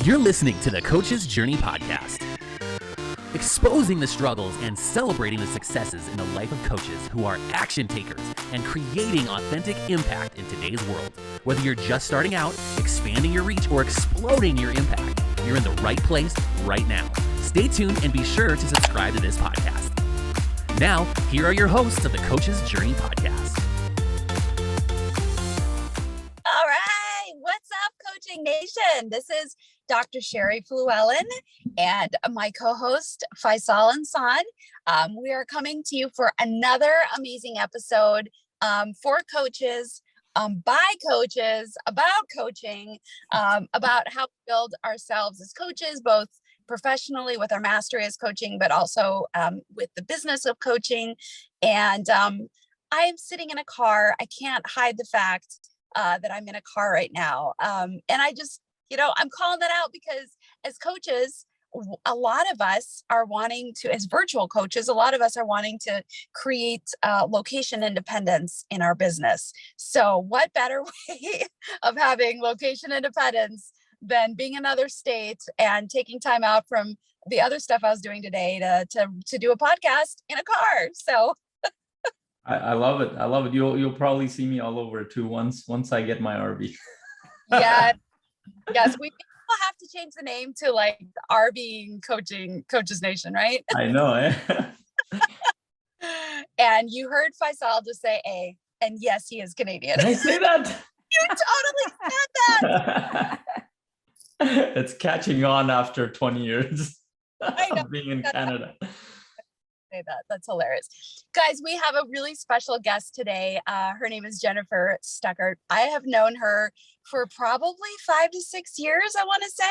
You're listening to the Coach's Journey podcast, exposing the struggles and celebrating the successes in the life of coaches who are action takers and creating authentic impact in today's world. Whether you're just starting out, expanding your reach, or exploding your impact, you're in the right place right now. Stay tuned and be sure to subscribe to this podcast. Now, here are your hosts of the Coach's Journey podcast. All right, what's up, Coaching Nation? This is Dr. Sherry Fluellen and my co-host Faisal Ansad. We are coming to you for another amazing episode for coaches, by coaches, about coaching, about how to build ourselves as coaches, both professionally with our mastery as coaching, but also with the business of coaching. And I am sitting in a car. I can't hide the fact that I'm in a car right now. And I just, I'm calling that out because as coaches, a lot of us are wanting to, as virtual coaches, a lot of us are wanting to create location independence in our business. So what better way of having location independence than being in another state and taking time out from the other stuff I was doing today to do a podcast in a car. So I love it. I love it. You'll probably see me all over too once I get my RV. Yes, we will have to change the name to like RV Coaches Nation, right? I know, eh? And you heard Faisal just say A, and yes, he is Canadian. Did I say that? You totally said that. It's catching on after 20 years I know. of being in Canada. That's hilarious. Guys, we have a really special guest today. Her name is Jennifer Stuckert. I have known her for probably 5 to 6 years, I want to say.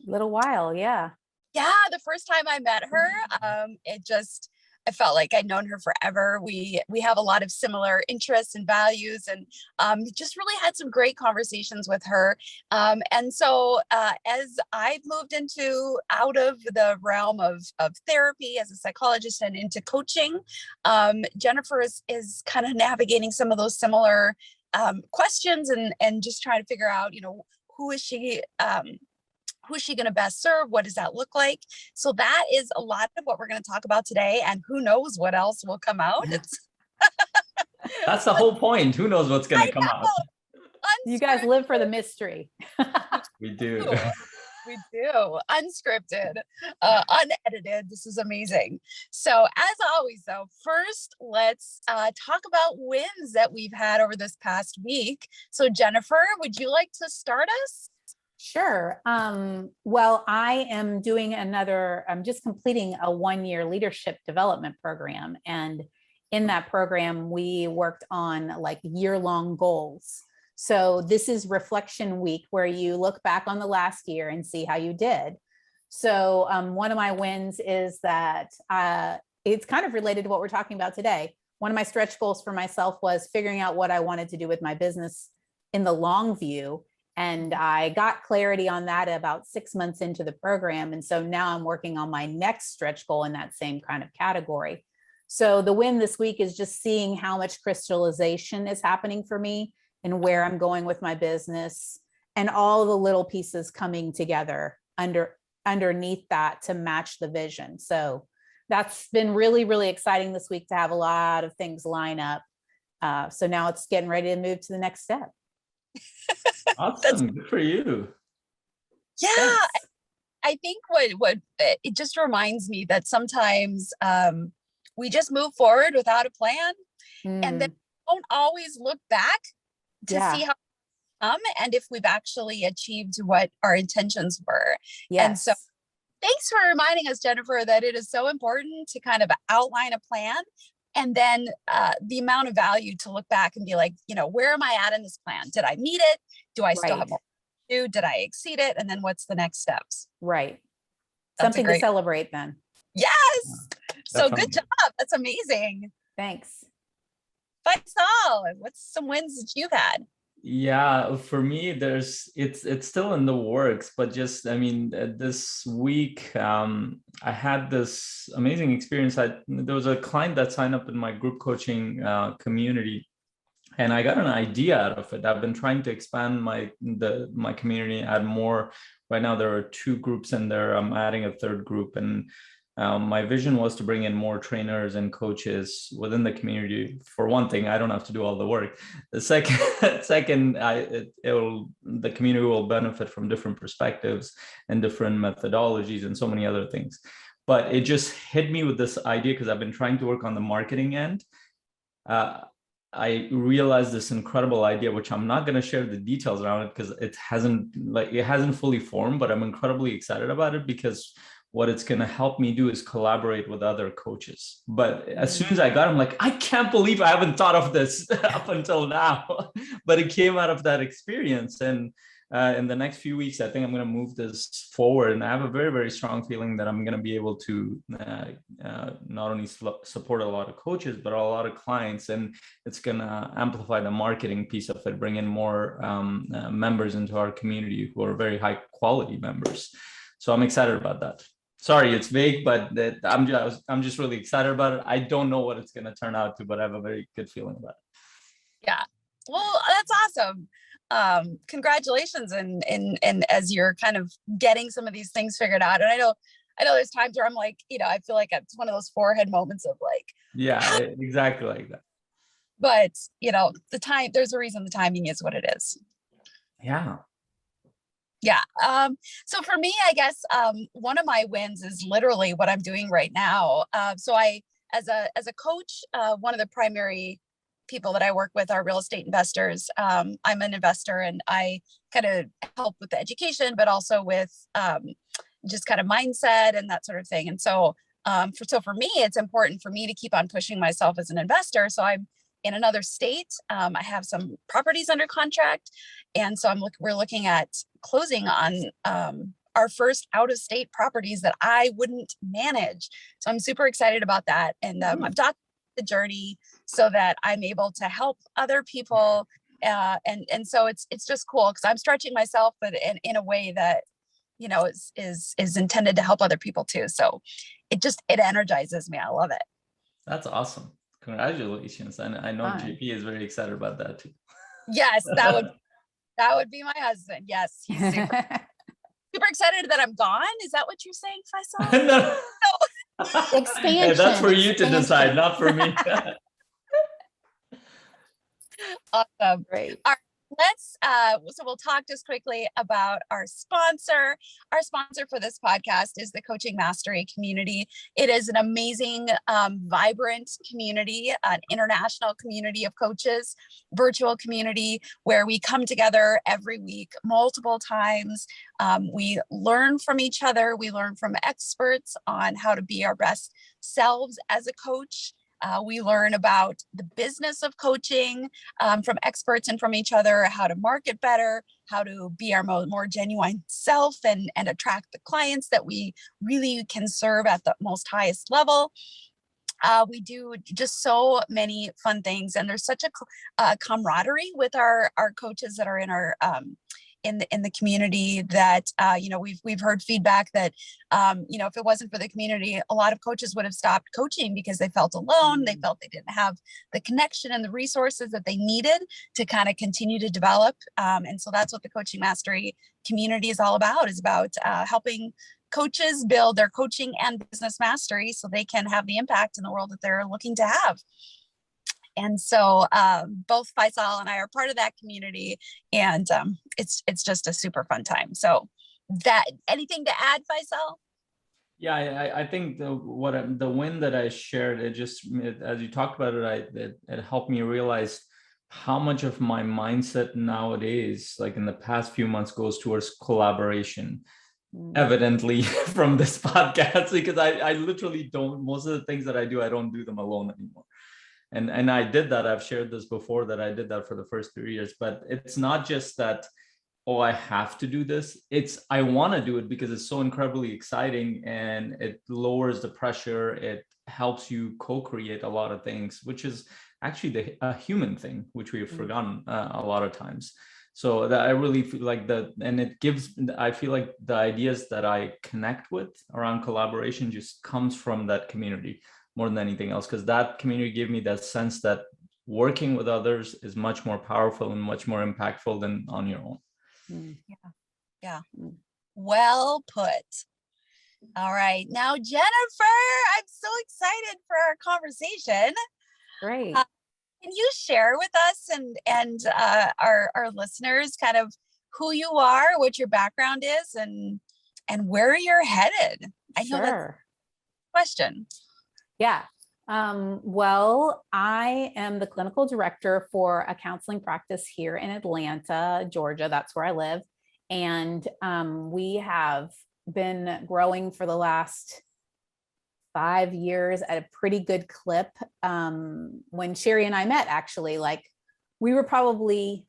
Little while, yeah. Yeah, the first time I met her, I felt like I'd known her forever. We have a lot of similar interests and values, and just really had some great conversations with her. And so as I've moved out of the realm of therapy as a psychologist and into coaching, Jennifer is kind of navigating some of those similar questions and just trying to figure out, who's she going to best serve? What does that look like? So that is a lot of what we're going to talk about today. And who knows what else will come out. That's the whole point. Who knows what's going to come out? You guys live for the mystery. We do. We do. Unscripted, unedited. This is amazing. So as always, though, first, let's talk about wins that we've had over this past week. So Jennifer, would you like to start us? Sure. Well, I am I'm just completing a 1-year leadership development program. And in that program, we worked on like year-long goals. So this is reflection week where you look back on the last year and see how you did. So one of my wins is that it's kind of related to what we're talking about today. One of my stretch goals for myself was figuring out what I wanted to do with my business in the long view. And I got clarity on that about 6 months into the program. And so now I'm working on my next stretch goal in that same kind of category. So the win this week is just seeing how much crystallization is happening for me and where I'm going with my business and all the little pieces coming together underneath that to match the vision. So that's been really, really exciting this week to have a lot of things line up. So now it's getting ready to move to the next step. Awesome. Good for you. Yeah. Thanks. I think what it just reminds me that sometimes we just move forward without a plan and then don't always look back to see how and if we've actually achieved what our intentions were. Yes. And so thanks for reminding us, Jennifer, that it is so important to kind of outline a plan. And then the amount of value to look back and be like, where am I at in this plan? Did I meet it? Do I still have more to do? Did I exceed it? And then what's the next steps? Right. That's Something to celebrate then. Yes. So Definitely. good job. That's amazing. Thanks. Faisal, what's some wins that you've had? Yeah, for me, it's still in the works, but this week, I had this amazing experience. There was a client that signed up in my group coaching community, And I got an idea out of it. I've been trying to expand my community, add more. Right now there are 2 groups in there. I'm adding a 3rd group, and my vision was to bring in more trainers and coaches within the community. For one thing, I don't have to do all the work. The second, the community will benefit from different perspectives and different methodologies and so many other things. But it just hit me with this idea because I've been trying to work on the marketing end. I realized this incredible idea, which I'm not going to share the details around it because it hasn't fully formed, but I'm incredibly excited about it because what it's going to help me do is collaborate with other coaches. But as soon as I got it, I'm like, I can't believe I haven't thought of this up until now, but it came out of that experience. And in the next few weeks, I think I'm going to move this forward. And I have a very, very strong feeling that I'm going to be able to not only support a lot of coaches, but a lot of clients. And it's going to amplify the marketing piece of it, bring in more members into our community who are very high quality members. So I'm excited about that. Sorry, it's vague, but I'm just really excited about it. I don't know what it's going to turn out to, but I have a very good feeling about it. Yeah. Well, that's awesome. Congratulations. And as you're kind of getting some of these things figured out. And I know there's times where I'm like, I feel like it's one of those forehead moments of like, yeah, exactly like that. But, there's a reason the timing is what it is. Yeah. Yeah. So for me, I guess one of my wins is literally what I'm doing right now. So I, as a coach, one of the primary people that I work with are real estate investors. I'm an investor, and I kind of help with the education, but also with just kind of mindset and that sort of thing. And so, for me, it's important for me to keep on pushing myself as an investor. So I'm in another state. I have some properties under contract, and so we're looking at closing on our first out-of-state properties that I wouldn't manage. So I'm super excited about that, and I've documented the journey so that I'm able to help other people, and so it's just cool because I'm stretching myself, but in a way that is intended to help other people too. So it energizes me. I love it. That's awesome. Congratulations. And I know JP is very excited about that too. Yes, that would be my husband. Yes, he's super excited that I'm gone. Is that what you're saying, Faisal? No. Expansion. Yeah, that's for you to decide, not for me. Awesome. Great. All right, so we'll talk just quickly about our sponsor. Our sponsor for this podcast is the Coaching Mastery community. It is an amazing, vibrant community, an international community of coaches, virtual community where we come together every week, multiple times. We learn from each other. We learn from experts on how to be our best selves as a coach. We learn about the business of coaching from experts and from each other, how to market better, how to be our more genuine self and attract the clients that we really can serve at the most highest level. We do just so many fun things, and there's such a camaraderie with our coaches that are in our in the community that we've heard feedback that if it wasn't for the community, a lot of coaches would have stopped coaching because they felt alone. They felt they didn't have the connection and the resources that they needed to kind of continue to develop. And so that's what the Coaching Mastery community is all about, helping coaches build their coaching and business mastery so they can have the impact in the world that they're looking to have. And so both Faisal and I are part of that community, and it's just a super fun time. So anything to add, Faisal? Yeah, I think the win that I shared, as you talked about it, it helped me realize how much of my mindset nowadays, like in the past few months, goes towards collaboration. Evidently from this podcast, because I literally don't, most of the things that I do, I don't do them alone anymore. And I did that. I've shared this before that I did that for the first 3 years, but it's not just that, oh, I have to do this. It's, I want to do it because it's so incredibly exciting and it lowers the pressure. It helps you co-create a lot of things, which is actually a human thing, which we have forgotten a lot of times. So that I really feel like that, and I feel like the ideas that I connect with around collaboration just comes from that community more than anything else, because that community gave me that sense that working with others is much more powerful and much more impactful than on your own. Mm. Yeah. Mm. Well put. All right. Now, Jennifer, I'm so excited for our conversation. Great. Can you share with us and our listeners kind of who you are, what your background is, and where you're headed? I know that's a Sure. question. Yeah. Well, I am the clinical director for a counseling practice here in Atlanta, Georgia. That's where I live. And we have been growing for the last 5 years at a pretty good clip. When Sherry and I met, actually, like we were probably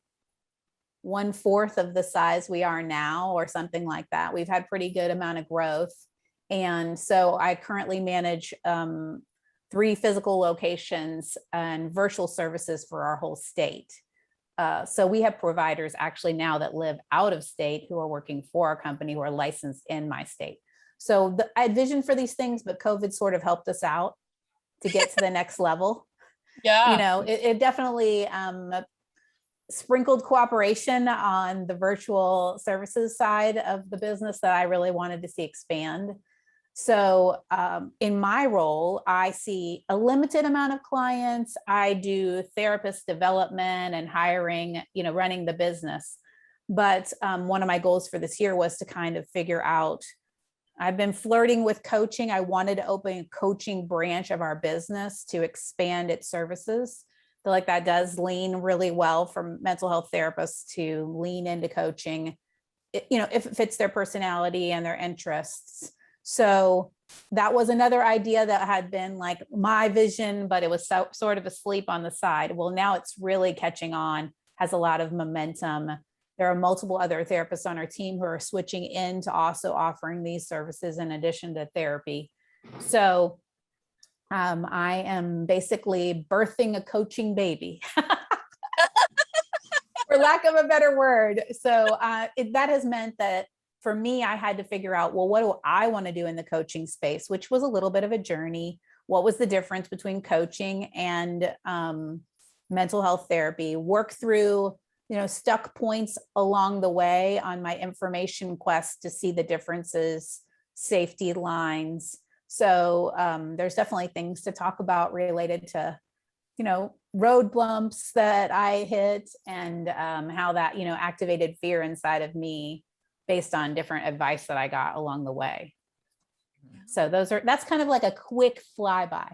1/4 of the size we are now, or something like that. We've had pretty good amount of growth. And so I currently manage 3 physical locations and virtual services for our whole state. So we have providers actually now that live out of state who are working for our company who are licensed in my state. So I had vision for these things, but COVID sort of helped us out to get to the next level. Yeah. You know, it definitely sprinkled cooperation on the virtual services side of the business that I really wanted to see expand. So in my role, I see a limited amount of clients. I do therapist development and hiring, you know, running the business. But one of my goals for this year was to kind of figure out, I've been flirting with coaching. I wanted to open a coaching branch of our business to expand its services. I feel like that does lean really well for mental health therapists to lean into coaching, you know, if it fits their personality and their interests. So that was another idea that had been like my vision, but it was sort of asleep on the side. Well, now it's really catching on, has a lot of momentum. There are multiple other therapists on our team who are switching into also offering these services in addition to therapy. So I am basically birthing a coaching baby, for lack of a better word. So that has meant that for me, I had to figure out, well, what do I want to do in the coaching space, which was a little bit of a journey. What was the difference between coaching and mental health therapy? Work through, you know, stuck points along the way on my information quest to see the differences, safety lines. So there's definitely things to talk about related to, you know, road bumps that I hit and how that, you know, activated fear inside of me based on different advice that I got along the way. So that's kind of like a quick flyby.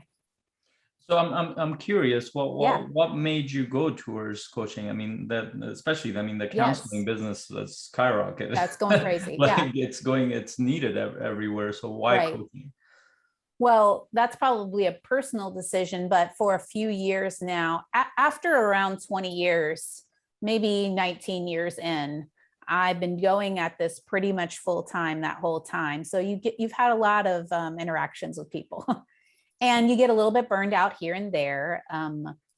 So I'm curious, Yeah. what made you go towards coaching? I mean, that especially, I mean, the counseling business has skyrocketed. That's going crazy. Like Yeah. it's needed everywhere. So why Right. coaching? Well, that's probably a personal decision, but for a few years now, after around 20 years, maybe 19 years in, I've been going at this pretty much full time that whole time. So you've had a lot of interactions with people and you get a little bit burned out here and there.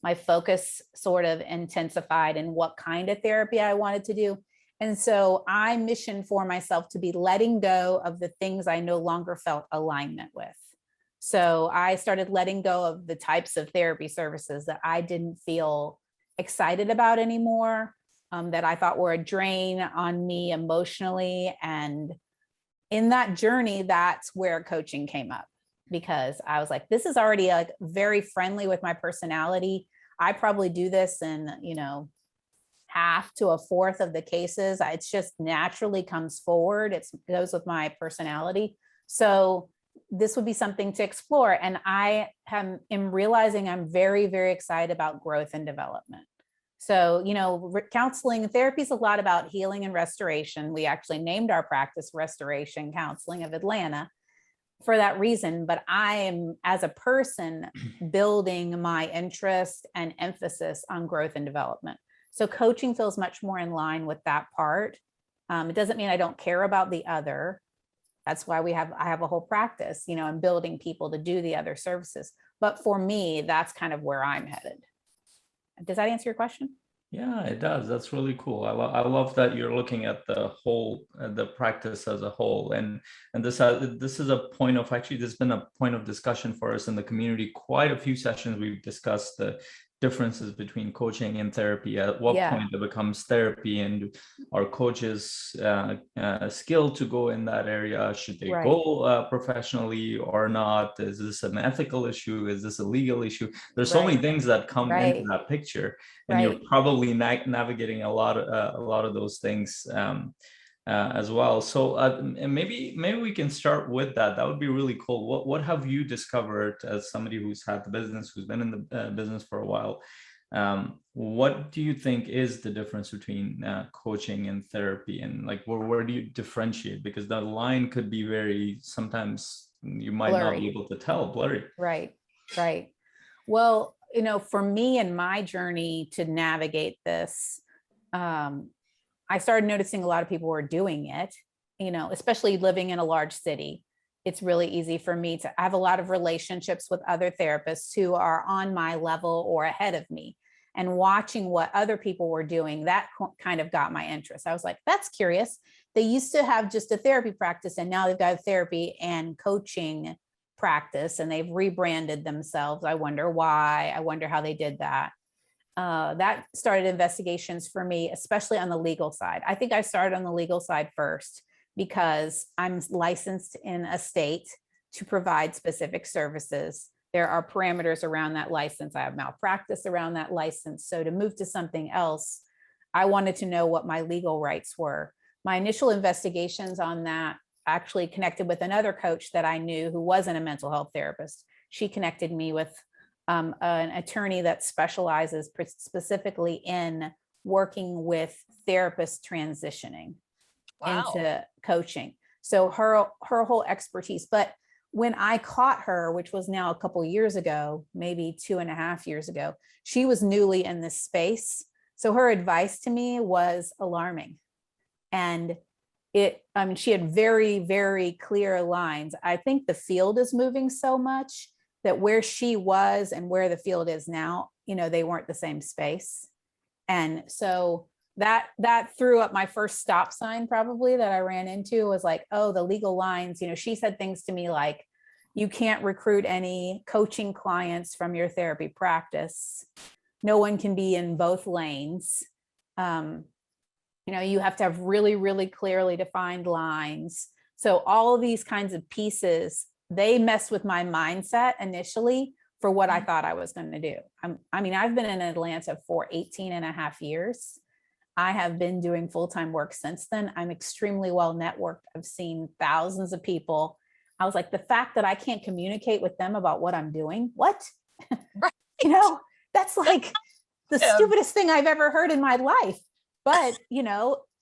My focus sort of intensified in what kind of therapy I wanted to do. And so I missioned for myself to be letting go of the things I no longer felt alignment with. So I started letting go of the types of therapy services that I didn't feel excited about anymore, that I thought were a drain on me emotionally. And in that journey, that's where coaching came up, because I was like, this is already like very friendly with my personality. I probably do this in, you know, 1/2 to 1/4 of the cases. It's just naturally comes forward. It goes with my personality. So this would be something to explore. And I am realizing I'm very, very excited about growth and development. So, you know, counseling therapy is a lot about healing and restoration. We actually named our practice Restoration Counseling of Atlanta for that reason. But I am, as a person, building my interest and emphasis on growth and development. So coaching feels much more in line with that part. It doesn't mean I don't care about the other. That's why I have a whole practice, you know, and building people to do the other services. But for me, that's kind of where I'm headed. Does that answer your question? Yeah, it does. That's really cool. I love that you're looking at the whole, the practice as a whole, and this is a point of, actually, there's been a point of discussion for us in the community. Quite a few sessions we've discussed the differences between coaching and therapy. At what point it becomes therapy, and are coaches skilled to go in that area? Should they go professionally or not? Is this an ethical issue? Is this a legal issue? There's so many things that come into that picture, and you're probably navigating a lot of those things as well. So and maybe we can start with that. That would be really cool. What have you discovered as somebody who's had the business, who's been in the business for a while? What do you think is the difference between coaching and therapy, and like where do you differentiate? Because the line could be very, sometimes you might not be able to tell, blurry. Right. Well, for me and my journey to navigate this, I started noticing a lot of people were doing it, especially living in a large city. It's really easy for me to have a lot of relationships with other therapists who are on my level or ahead of me, and watching what other people were doing, that kind of got my interest. I was like, that's curious. They used to have just a therapy practice, and now they've got a therapy and coaching practice, and they've rebranded themselves. I wonder why. I wonder how they did that. That started investigations for me, especially on the legal side. I think I started on the legal side first because I'm licensed in a state to provide specific services. There are parameters around that license. I have malpractice around that license. So to move to something else, I wanted to know what my legal rights were. My initial investigations on that actually connected with another coach that I knew who wasn't a mental health therapist. She connected me with an attorney that specializes specifically in working with therapists transitioning into coaching. So her whole expertise. But when I caught her, which was now a couple of years ago, maybe 2.5 years ago, she was newly in this space. So her advice to me was alarming. And she had very, very clear lines. I think the field is moving so much that where she was and where the field is now, they weren't the same space. And so that threw up my first stop sign, probably, that I ran into, was like, oh, the legal lines. She said things to me like, you can't recruit any coaching clients from your therapy practice. No one can be in both lanes. You have to have really, really clearly defined lines. So all of these kinds of pieces, they messed with my mindset initially for what I thought I was going to do. I've been in Atlanta for 18.5 years. I have been doing full-time work since then. I'm extremely well networked. I've seen thousands of people. I was like, the fact that I can't communicate with them about what I'm doing, what? That's like the stupidest thing I've ever heard in my life. But,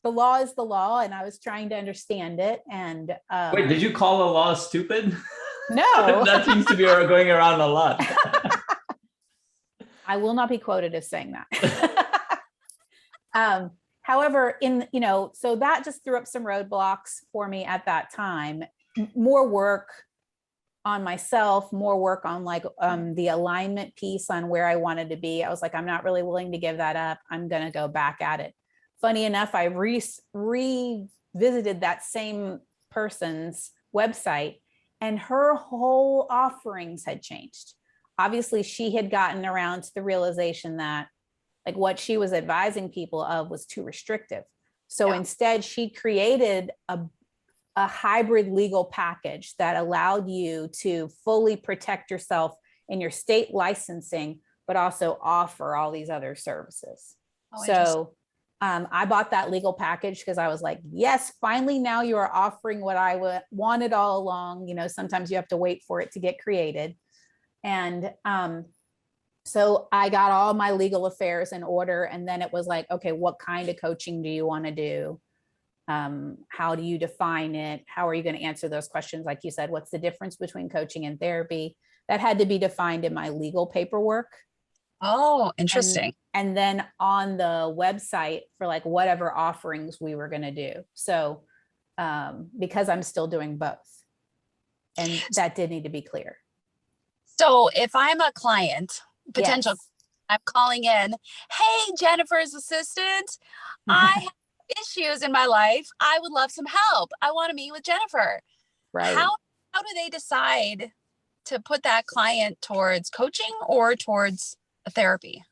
the law is the law, and I was trying to understand it. And wait, did you call the law stupid? No. That seems to be going around a lot. I will not be quoted as saying that. However, so that just threw up some roadblocks for me at that time. More work on myself, more work on the alignment piece on where I wanted to be. I was like, I'm not really willing to give that up. I'm going to go back at it. Funny enough, I revisited that same person's website, and her whole offerings had changed. Obviously, she had gotten around to the realization that what she was advising people of was too restrictive. So instead, she created a hybrid legal package that allowed you to fully protect yourself in your state licensing, but also offer all these other services. So I bought that legal package because I was like, yes, finally, now you are offering what I wanted all along. Sometimes you have to wait for it to get created. And so I got all my legal affairs in order. And then it was like, okay, what kind of coaching do you want to do? How do you define it? How are you going to answer those questions? Like you said, what's the difference between coaching and therapy? That had to be defined in my legal paperwork. Oh, interesting. And then on the website for whatever offerings we were going to do. So because I'm still doing both, and that did need to be clear. So if I'm a client, potential, I'm calling in, hey, Jennifer's assistant, I have issues in my life. I would love some help. I want to meet with Jennifer. Right. How do they decide to put that client towards coaching or towards therapy.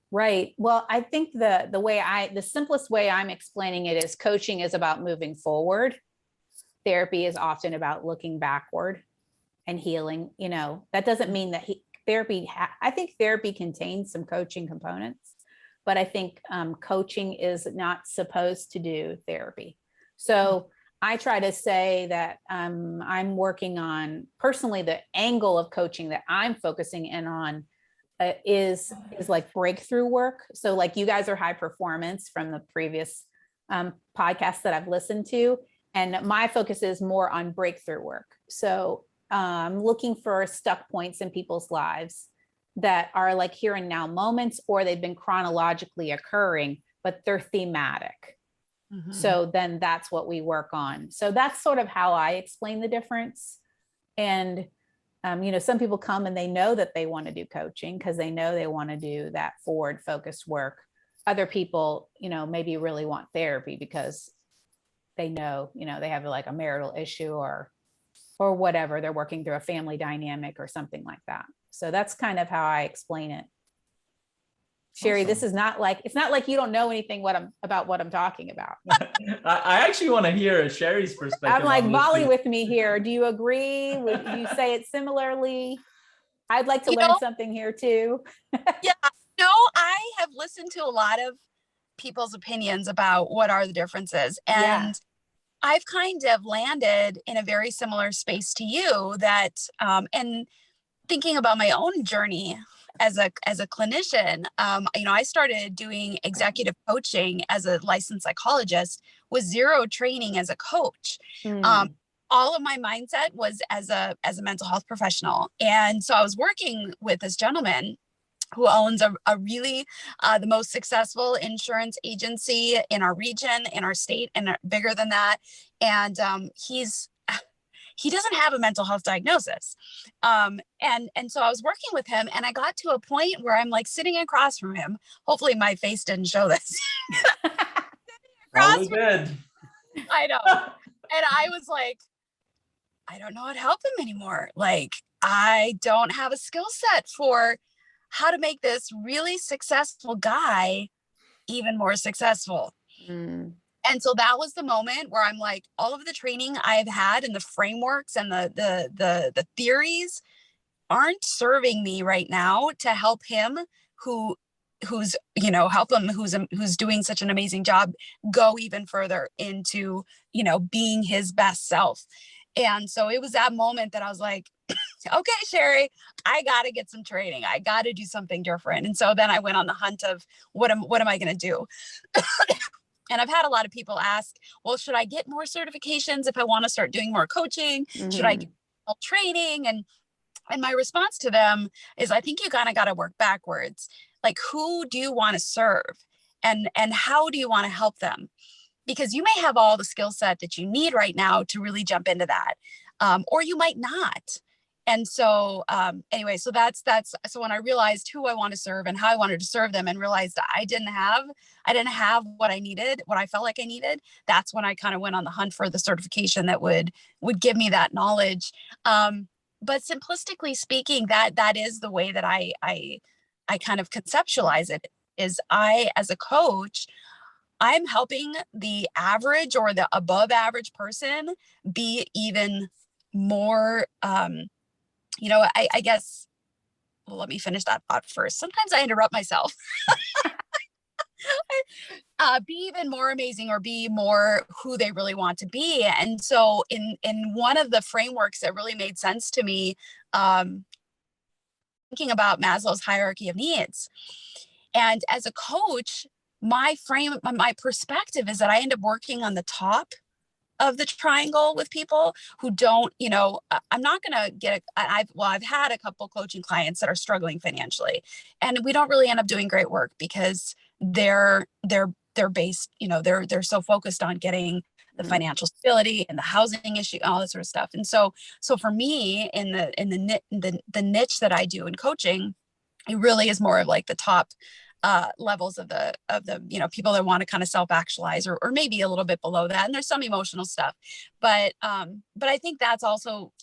Right. Well, I think the simplest way I'm explaining it is coaching is about moving forward. Therapy is often about looking backward and healing. That doesn't mean that I think therapy contains some coaching components, but I think coaching is not supposed to do therapy. So I try to say that I'm working on personally the angle of coaching that I'm focusing in on is like breakthrough work. So like you guys are high performance from the previous podcasts that I've listened to. And my focus is more on breakthrough work. So I'm looking for stuck points in people's lives that are like here and now moments, or they've been chronologically occurring, but they're thematic. Mm-hmm. So then that's what we work on. So that's sort of how I explain the difference. And some people come and they know that they want to do coaching because they know they want to do that forward focused work. Other people, maybe really want therapy because they know, they have like a marital issue or whatever. They're working through a family dynamic or something like that. So that's kind of how I explain it. Sherry, awesome. This is not like, it's not like you don't know anything about what I'm talking about. I actually want to hear Sherry's perspective. I'm like, volley with me here. Do you agree? Would you say it similarly? I'd like to learn something here too. Yeah, I have listened to a lot of people's opinions about what are the differences. And I've kind of landed in a very similar space to you that, and thinking about my own journey as a clinician, I started doing executive coaching as a licensed psychologist with zero training as a coach. All of my mindset was as a mental health professional. And so I was working with this gentleman who owns a really the most successful insurance agency in our region, in our state, and bigger than that. And he doesn't have a mental health diagnosis. And so I was working with him, and I got to a point where I'm like sitting across from him. Hopefully my face didn't show this. Probably good. I know. And I was like, I don't know how to help him anymore. Like, I don't have a skill set for how to make this really successful guy even more successful. And so that was the moment where I'm like, all of the training I've had and the frameworks and the theories aren't serving me right now to help him who's doing such an amazing job go even further into, being his best self. And so it was that moment that I was like, okay, Sherry, I got to get some training. I got to do something different. And so then I went on the hunt of what am I going to do? And I've had a lot of people ask, well, should I get more certifications if I want to start doing more coaching? Mm-hmm. Should I get more training? And my response to them is, I think you kind of got to work backwards. Like, who do you want to serve? And how do you want to help them? Because you may have all the skill set that you need right now to really jump into that. Or you might not. And so anyway, so so when I realized who I want to serve and how I wanted to serve them, and realized I didn't have what I needed, what I felt like I needed, that's when I kind of went on the hunt for the certification that would give me that knowledge. But simplistically speaking, that is the way that I kind of conceptualize it, is I, as a coach, I'm helping the average or the above average person be even more, I guess, well, let me finish that thought first. Sometimes I interrupt myself. Be even more amazing, or be more who they really want to be. And so in one of the frameworks that really made sense to me, thinking about Maslow's hierarchy of needs. And as a coach, my perspective is that I end up working on the top of the triangle with people who don't, I'm not going to get I've had a couple coaching clients that are struggling financially, and we don't really end up doing great work because they're based, they're so focused on getting the financial stability and the housing issue, all that sort of stuff. And so for me, in the niche that I do in coaching, it really is more of like the top levels of the people that want to kind of self-actualize, or maybe a little bit below that. And there's some emotional stuff, but I think that's also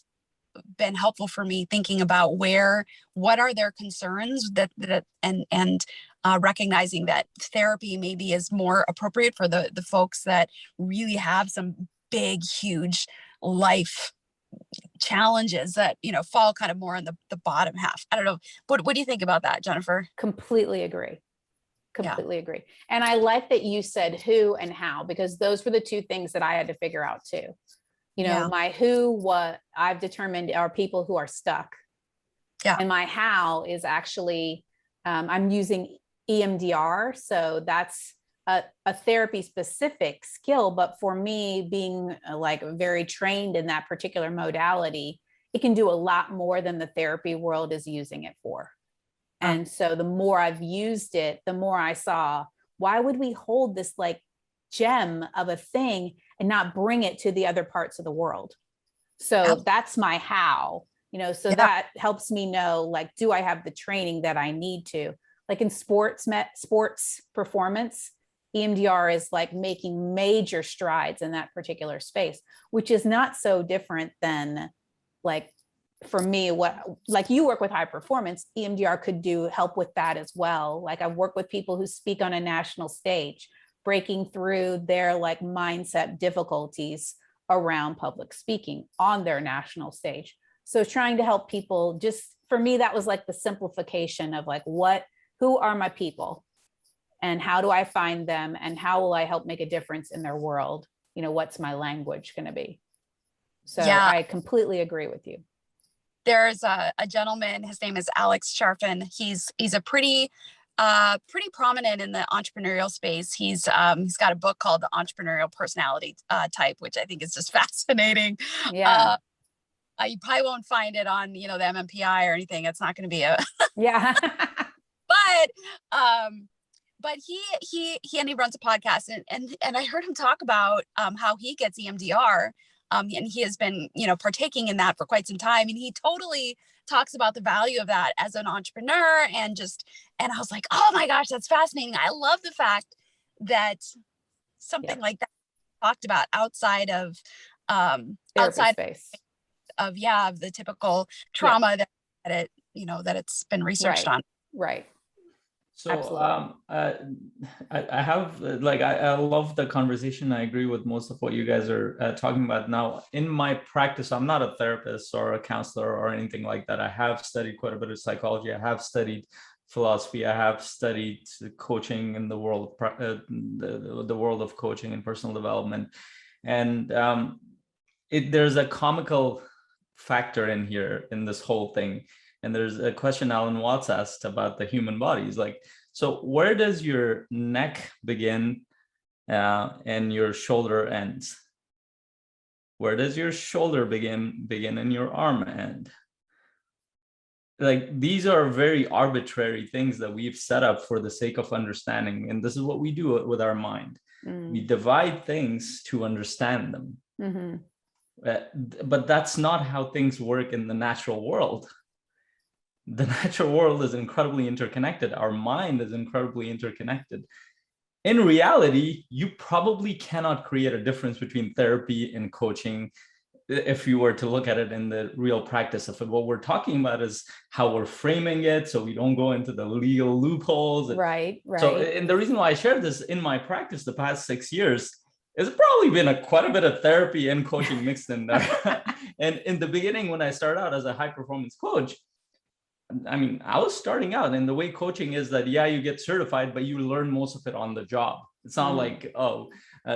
been helpful for me thinking about what are their concerns and recognizing that therapy maybe is more appropriate for the folks that really have some big, huge life challenges that, fall kind of more on the bottom half. I don't know. What do you think about that, Jennifer? Completely agree. Completely agree. And I like that you said who and how, because those were the two things that I had to figure out too. My who, what I've determined are people who are stuck. Yeah. And my how is actually, I'm using EMDR. So that's a therapy specific skill. But for me, being like very trained in that particular modality, it can do a lot more than the therapy world is using it for. And so the more I've used it, the more I saw, why would we hold this like gem of a thing and not bring it to the other parts of the world? So that's my how, that helps me know, like, do I have the training that I need to? Like in sports performance, EMDR is like making major strides in that particular space, which is not so different than like, for me, like you work with high performance, EMDR could help with that as well. Like I've worked with people who speak on a national stage, breaking through their like mindset difficulties around public speaking on their national stage. So trying to help people, just for me, that was like the simplification of like, who are my people and how do I find them and how will I help make a difference in their world? What's my language going to be? So I completely agree with you. There's a gentleman, his name is Alex Sharfin. He's a pretty prominent in the entrepreneurial space. He's got a book called The Entrepreneurial Personality Type, which I think is just fascinating. Yeah. You probably won't find it on, the MMPI or anything. It's not going to be a yeah. but he runs a podcast and I heard him talk about how he gets EMDR. And he has been, partaking in that for quite some time. And he totally talks about the value of that as an entrepreneur and I was like, oh my gosh, that's fascinating. I love the fact that something like that talked about outside of space of the typical trauma that it's been researched on. Right. So I have I love the conversation. I agree with most of what you guys are talking about. Now, in my practice, I'm not a therapist or a counselor or anything like that. I have studied quite a bit of psychology. I have studied philosophy. I have studied coaching in the world, the world of coaching and personal development. And there's a comical factor in here in this whole thing. And there's a question Alan Watts asked about the human body. He's like, so where does your neck begin and your shoulder ends? Where does your shoulder begin and your arm end? Like, these are very arbitrary things that we've set up for the sake of understanding. And this is what we do with our mind. We divide things to understand them. But that's not how things work in the natural world. The natural world is incredibly interconnected. Our mind is incredibly interconnected. In reality, you probably cannot create a difference between therapy and coaching if you were to look at it in the real practice of it. What we're talking about is how we're framing it so we don't go into the legal loopholes. Right. So, and the reason why I shared this in my practice the past 6 years, it's probably been quite a bit of therapy and coaching mixed in there. And in the beginning, when I started out as a high performance coach, I mean, I was starting out, and the way coaching is that, you get certified, but you learn most of it on the job. It's not like,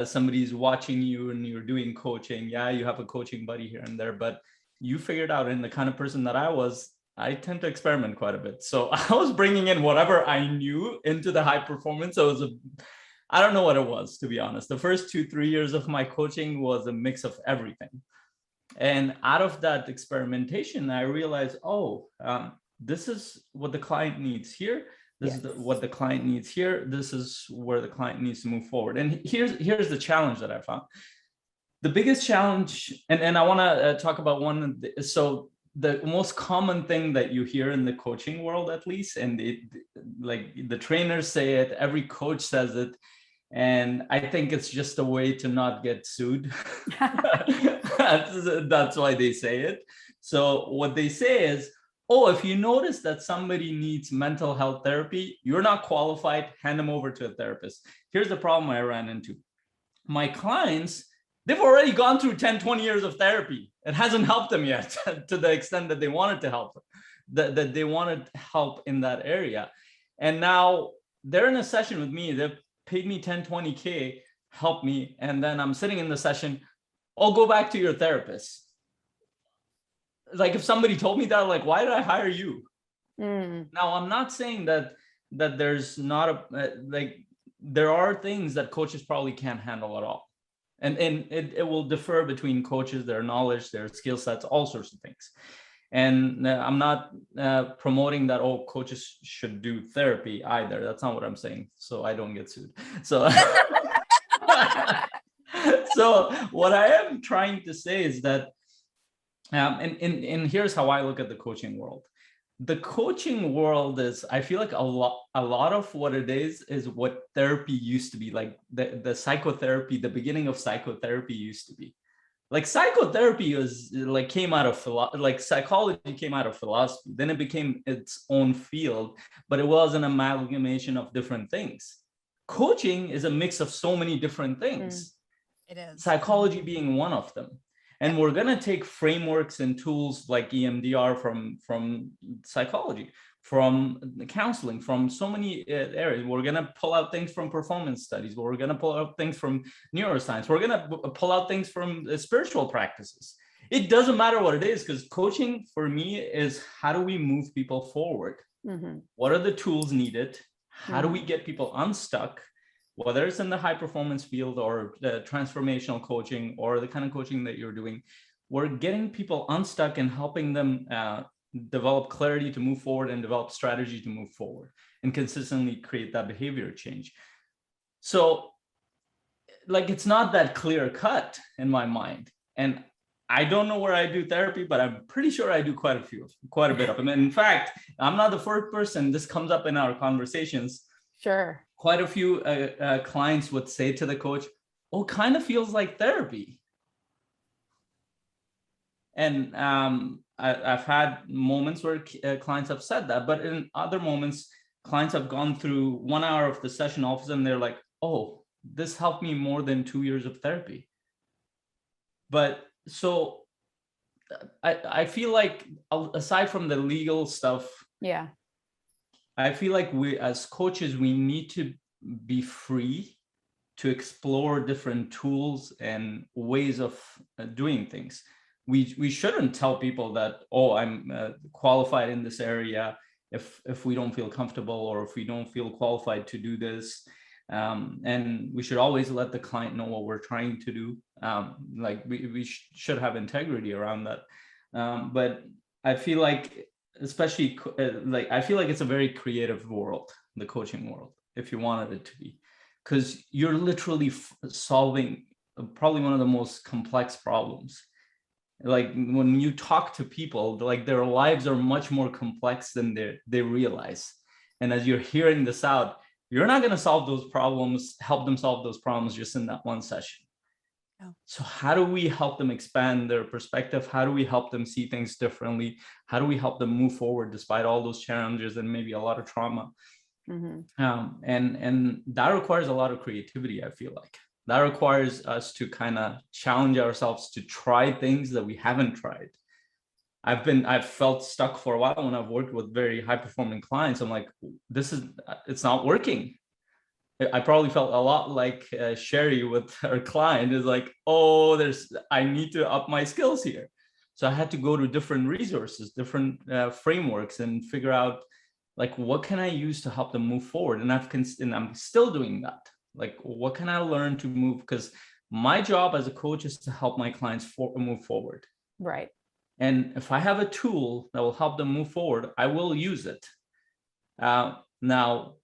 somebody's watching you and you're doing coaching. Yeah, you have a coaching buddy here and there, but you figured out, and the kind of person that I tend to experiment quite a bit. So I was bringing in whatever I knew into the high performance. So I don't know what it was, to be honest. The first 2-3 years of my coaching was a mix of everything. And out of that experimentation, I realized, this is what the client needs here. This is what the client needs here. This is where the client needs to move forward. And here's the challenge that I found. The biggest challenge, and I want to talk about one. So the most common thing that you hear in the coaching world, at least, and like the trainers say it, every coach says it, And I think it's just a way to not get sued. That's why they say it. So what they say is, oh, if you notice that somebody needs mental health therapy, you're not qualified, hand them over to a therapist. Here's the problem I ran into. My clients, they've already gone through 10, 20 years of therapy. It hasn't helped them yet to the extent that they wanted to help, that they wanted help in that area. And now they're in a session with me. They've paid me 10, 20K, help me. And then I'm sitting in the session, I'll go back to your therapist. Like if somebody told me that, like, why did I hire you? Now, I'm not saying that there's not there are things that coaches probably can't handle at all. And it will differ between coaches, their knowledge, their skill sets, all sorts of things. And I'm not promoting that, oh, coaches should do therapy either. That's not what I'm saying. So I don't get sued. So, so what I am trying to say is that, and here's how I look at the coaching world. The coaching world is, I feel like a lot of what it is what therapy used to be, like the psychotherapy, the beginning of psychotherapy used to be. Like psychotherapy was like came out of like psychology came out of philosophy. Then it became its own field, but it was an amalgamation of different things. Coaching is a mix of so many different things. It is. Psychology being one of them. And we're going to take frameworks and tools like EMDR from psychology, from counseling, from so many areas. We're going to pull out things from performance studies. We're going to pull out things from neuroscience. We're going to pull out things from spiritual practices. It doesn't matter what it is, because coaching for me is, how do we move people forward? What are the tools needed? How do we get people unstuck? Whether it's in the high performance field or the transformational coaching or the kind of coaching that you're doing, we're getting people unstuck and helping them develop clarity to move forward and develop strategy to move forward and consistently create that behavior change. So like, it's not that clear cut in my mind. And I don't know where I do therapy, but I'm pretty sure I do quite a bit of them. And in fact, I'm not the first person. This comes up in our conversations. Sure. Quite a few clients would say to the coach, oh, kind of feels like therapy. And I've had moments where clients have said that, but in other moments, clients have gone through 1 hour of the session, all of a sudden they're like, oh, this helped me more than 2 years of therapy. But so I feel like, aside from the legal stuff, I feel like we, as coaches, we need to be free to explore different tools and ways of doing things. We shouldn't tell people that, oh, I'm qualified in this area if we don't feel comfortable or if we don't feel qualified to do this. And we should always let the client know what we're trying to do. Like we should have integrity around that. But I feel like, especially I feel like it's a very creative world, the coaching world, if you wanted it to be, because you're literally solving probably one of the most complex problems. Like when you talk to people, like their lives are much more complex than they realize. And as you're hearing this out, you're not going to solve those problems, help them solve those problems just in that one session. So how do we help them expand their perspective? How do we help them see things differently? How do we help them move forward despite all those challenges and maybe a lot of trauma? And that requires a lot of creativity, I feel like. That requires us to kind of challenge ourselves to try things that we haven't tried. I've felt stuck for a while when I've worked with very high performing clients. I'm like, it's not working. I probably felt a lot like Sherry with her client, is like, oh, I need to up my skills here. So I had to go to different resources, different frameworks, and figure out like, what can I use to help them move forward? And I'm still doing that. Like, what can I learn to move? Because my job as a coach is to help my clients move forward. Right. And if I have a tool that will help them move forward, I will use it. Now,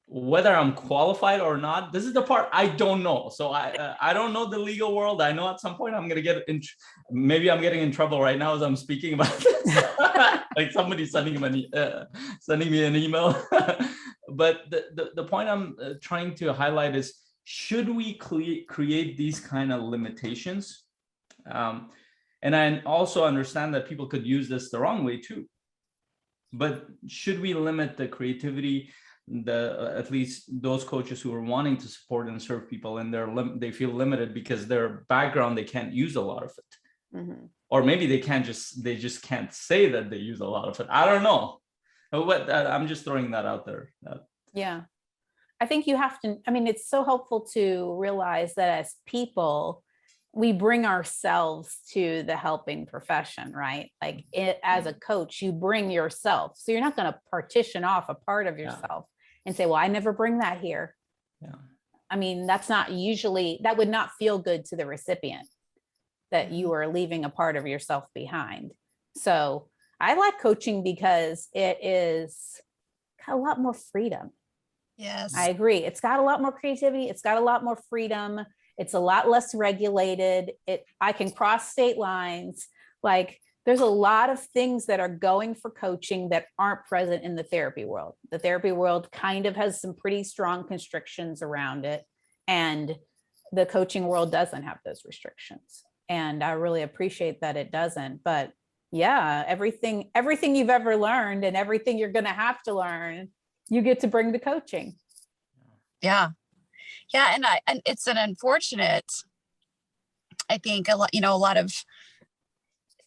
whether I'm qualified or not, this is the part I don't know. So I don't know the legal world. I know at some point I'm going to maybe I'm getting in trouble right now as I'm speaking about this. Like somebody sending me an email. But the point I'm trying to highlight is, should we create these kind of limitations? And I also understand that people could use this the wrong way too. But should we limit the creativity, at least those coaches who are wanting to support and serve people, and they feel limited because their background, they can't use a lot of it. Mm-hmm. Or maybe they just can't say that they use a lot of it. I don't know. But I'm just throwing that out there. Yeah. I think you have to, I mean, it's so helpful to realize that as people, we bring ourselves to the helping profession, right? Like as a coach, you bring yourself. So you're not going to partition off a part of yourself and say, well, I never bring that here. Yeah. I mean, that would not feel good to the recipient, that you are leaving a part of yourself behind. So I like coaching because it is got a lot more freedom. Yes. I agree. It's got a lot more creativity. It's got a lot more freedom. It's a lot less regulated. I can cross state lines. Like there's a lot of things that are going for coaching that aren't present in the therapy world. The therapy world kind of has some pretty strong constrictions around it. And the coaching world doesn't have those restrictions. And I really appreciate that it doesn't. But yeah, everything you've ever learned and everything you're going to have to learn, you get to bring to coaching. Yeah. Yeah. And it's an unfortunate, I think a lot of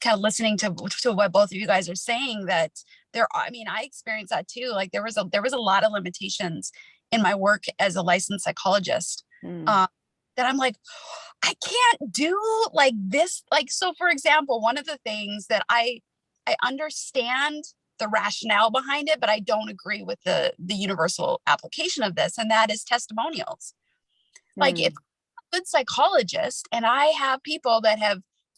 kind of listening to what both of you guys are saying, that I experienced that too. Like there was a lot of limitations in my work as a licensed psychologist, that I'm like, I can't do like this. Like, so for example, one of the things that I understand the rationale behind it, but I don't agree with the universal application of this. And that is testimonials. Like if I'm a good psychologist and I have people that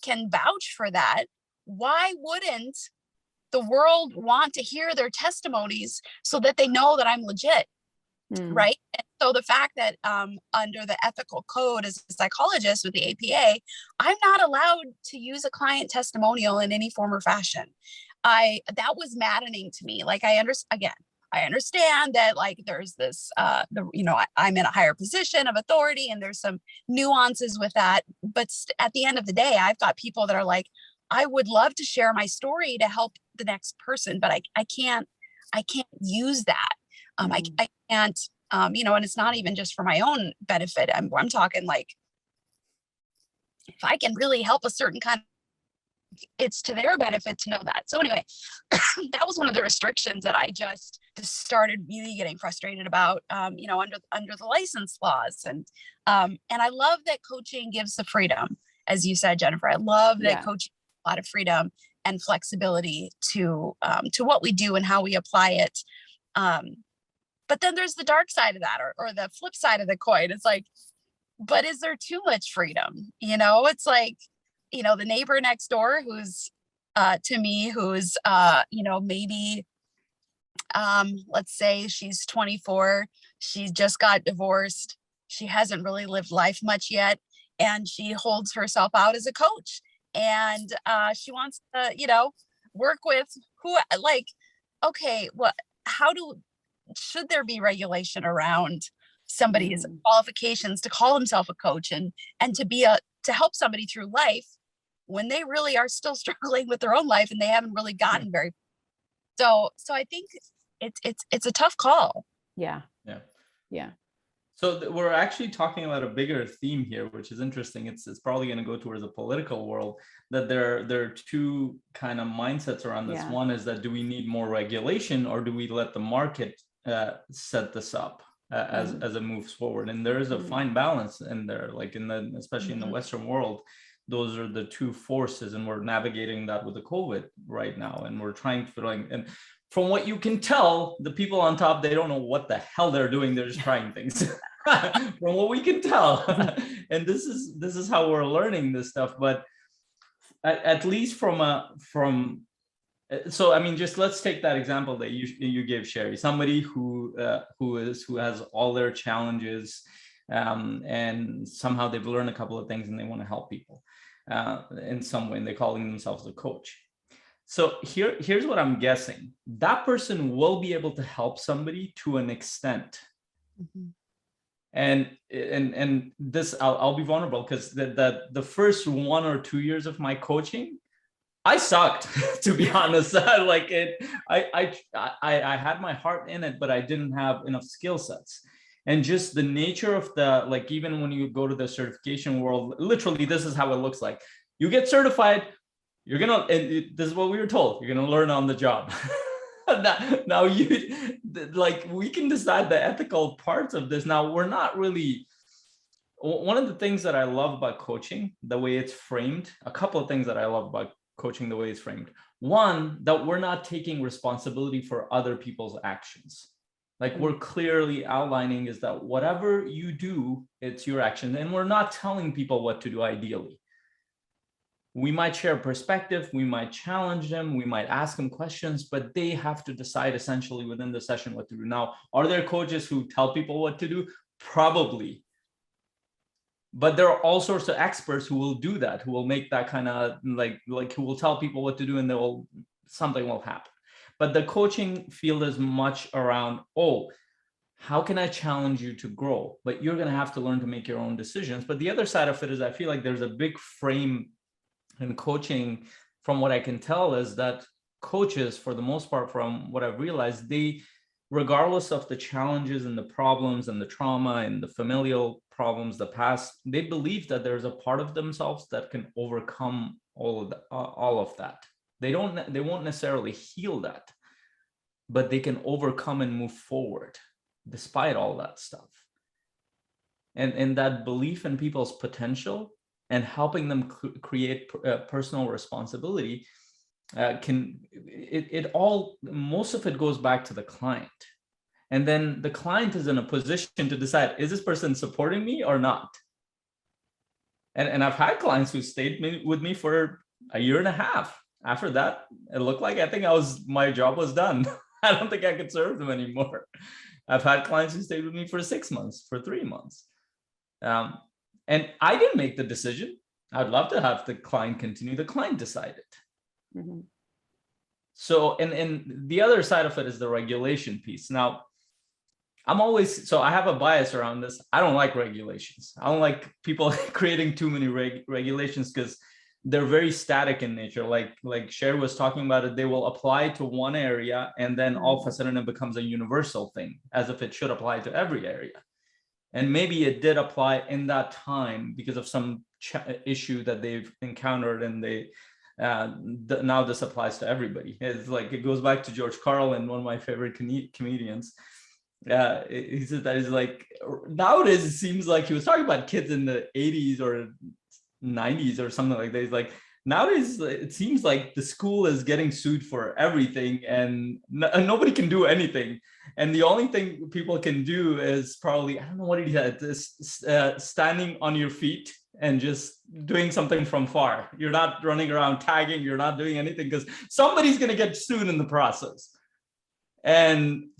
can vouch for that, why wouldn't the world want to hear their testimonies so that they know that I'm legit? Right. And so the fact that under the ethical code as a psychologist with the APA, I'm not allowed to use a client testimonial in any form or fashion. That was maddening to me. Like I understand that like there's this, I'm in a higher position of authority and there's some nuances with that. But at the end of the day, I've got people that are like, I would love to share my story to help the next person, but I can't use that. I can't, and it's not even just for my own benefit. I'm talking like, if I can really help a certain kind of, it's to their benefit to know that. So anyway, that was one of the restrictions that I just started really getting frustrated about, under the license laws. And I love that coaching gives the freedom, as you said, Jennifer. I love that coaching gives a lot of freedom and flexibility to what we do and how we apply it. But then there's the dark side of that, or the flip side of the coin. It's like, but is there too much freedom? It's like, the neighbor next door who's maybe, let's say she's 24, she just got divorced. She hasn't really lived life much yet. And she holds herself out as a coach. And she wants to, work with okay, should there be regulation around somebody's qualifications to call himself a coach and to help somebody through life when they really are still struggling with their own life and they haven't really gotten very. So I think it's a tough call. Yeah. So we're actually talking about a bigger theme here, which is interesting. It's probably going to go towards the political world, that there are two kind of mindsets around this. Yeah. One is that, do we need more regulation, or do we let the market set this up as it moves forward? And there is a fine balance in there, like especially in the Western world. Those are the two forces, and we're navigating that with the COVID right now. And we're trying to and from what you can tell, the people on top, they don't know what the hell they're doing. They're just trying things from what we can tell. And this is how we're learning this stuff. But at least so I mean, just let's take that example that you gave, Sherry, somebody who has all their challenges, and somehow they've learned a couple of things and they want to help people in some way, and they're calling themselves a coach. So here's what I'm guessing. That person will be able to help somebody to an extent. And this, I'll be vulnerable, because the first 1 or 2 years of my coaching, I sucked, to be honest. I had my heart in it, but I didn't have enough skill sets. And just the nature of like, even when you go to the certification world, literally, this is how it looks like. You get certified, you're gonna, this is what we were told, you're gonna learn on the job. Now we can decide the ethical parts of this. Now, we're not really, one of the things that I love about coaching, the way it's framed, a couple of things that I love about coaching, the way it's framed. One, that we're not taking responsibility for other people's actions. Like, we're clearly outlining is that whatever you do, it's your action. And we're not telling people what to do ideally. We might share a perspective, we might challenge them, we might ask them questions, but they have to decide essentially within the session what to do. Now, are there coaches who tell people what to do? Probably. But there are all sorts of experts who will do that, who will make that kind of like who will tell people what to do, and something will happen. But the coaching field is much around, how can I challenge you to grow? But you're going to have to learn to make your own decisions. But the other side of it is, I feel like there's a big frame in coaching, from what I can tell, is that coaches, for the most part, from what I've realized, they, regardless of the challenges and the problems and the trauma and the familial problems, the past, they believe that there's a part of themselves that can overcome all of that. They won't necessarily heal that, but they can overcome and move forward despite all that stuff. And that belief in people's potential and helping them create personal responsibility, most of it goes back to the client. And then the client is in a position to decide, is this person supporting me or not? And I've had clients who stayed with me for a year and a half. After that, it looked like my job was done. I don't think I could serve them anymore. I've had clients who stayed with me for 6 months, for 3 months. And I didn't make the decision. I'd love to have the client continue. The client decided. Mm-hmm. So, and the other side of it is the regulation piece. Now, I have a bias around this. I don't like regulations. I don't like people creating too many regulations, because they're very static in nature. Like Sherry was talking about it, they will apply to one area, and then all of a sudden it becomes a universal thing, as if it should apply to every area. And maybe it did apply in that time because of some issue that they've encountered, and now this applies to everybody. It's like, it goes back to George Carlin, one of my favorite comedians. He said that is like, nowadays it seems like, he was talking about kids in the 80s or 90s or something like that. He's like, nowadays it seems like the school is getting sued for everything, and nobody can do anything. And the only thing people can do is probably, I don't know what he said, standing on your feet and just doing something from far. You're not running around tagging, you're not doing anything, because somebody's going to get sued in the process. And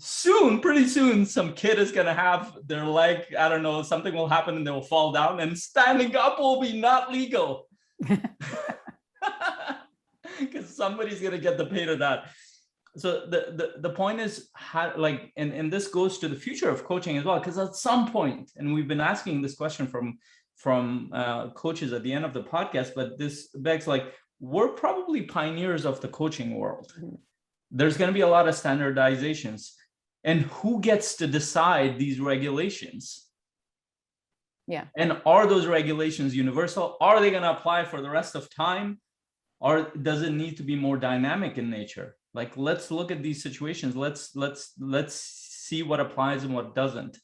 pretty soon, some kid is going to have their leg, I don't know, something will happen and they will fall down, and standing up will be not legal. Because somebody's going to get the pain of that. So the point is, how, like, and this goes to the future of coaching as well, because at some point, and we've been asking this question from coaches at the end of the podcast, but this begs, like, we're probably pioneers of the coaching world. Mm-hmm. There's going to be a lot of standardizations, and who gets to decide these regulations? Yeah. And are those regulations universal? Are they going to apply for the rest of time? Or does it need to be more dynamic in nature? Like, let's look at these situations. Let's see what applies and what doesn't.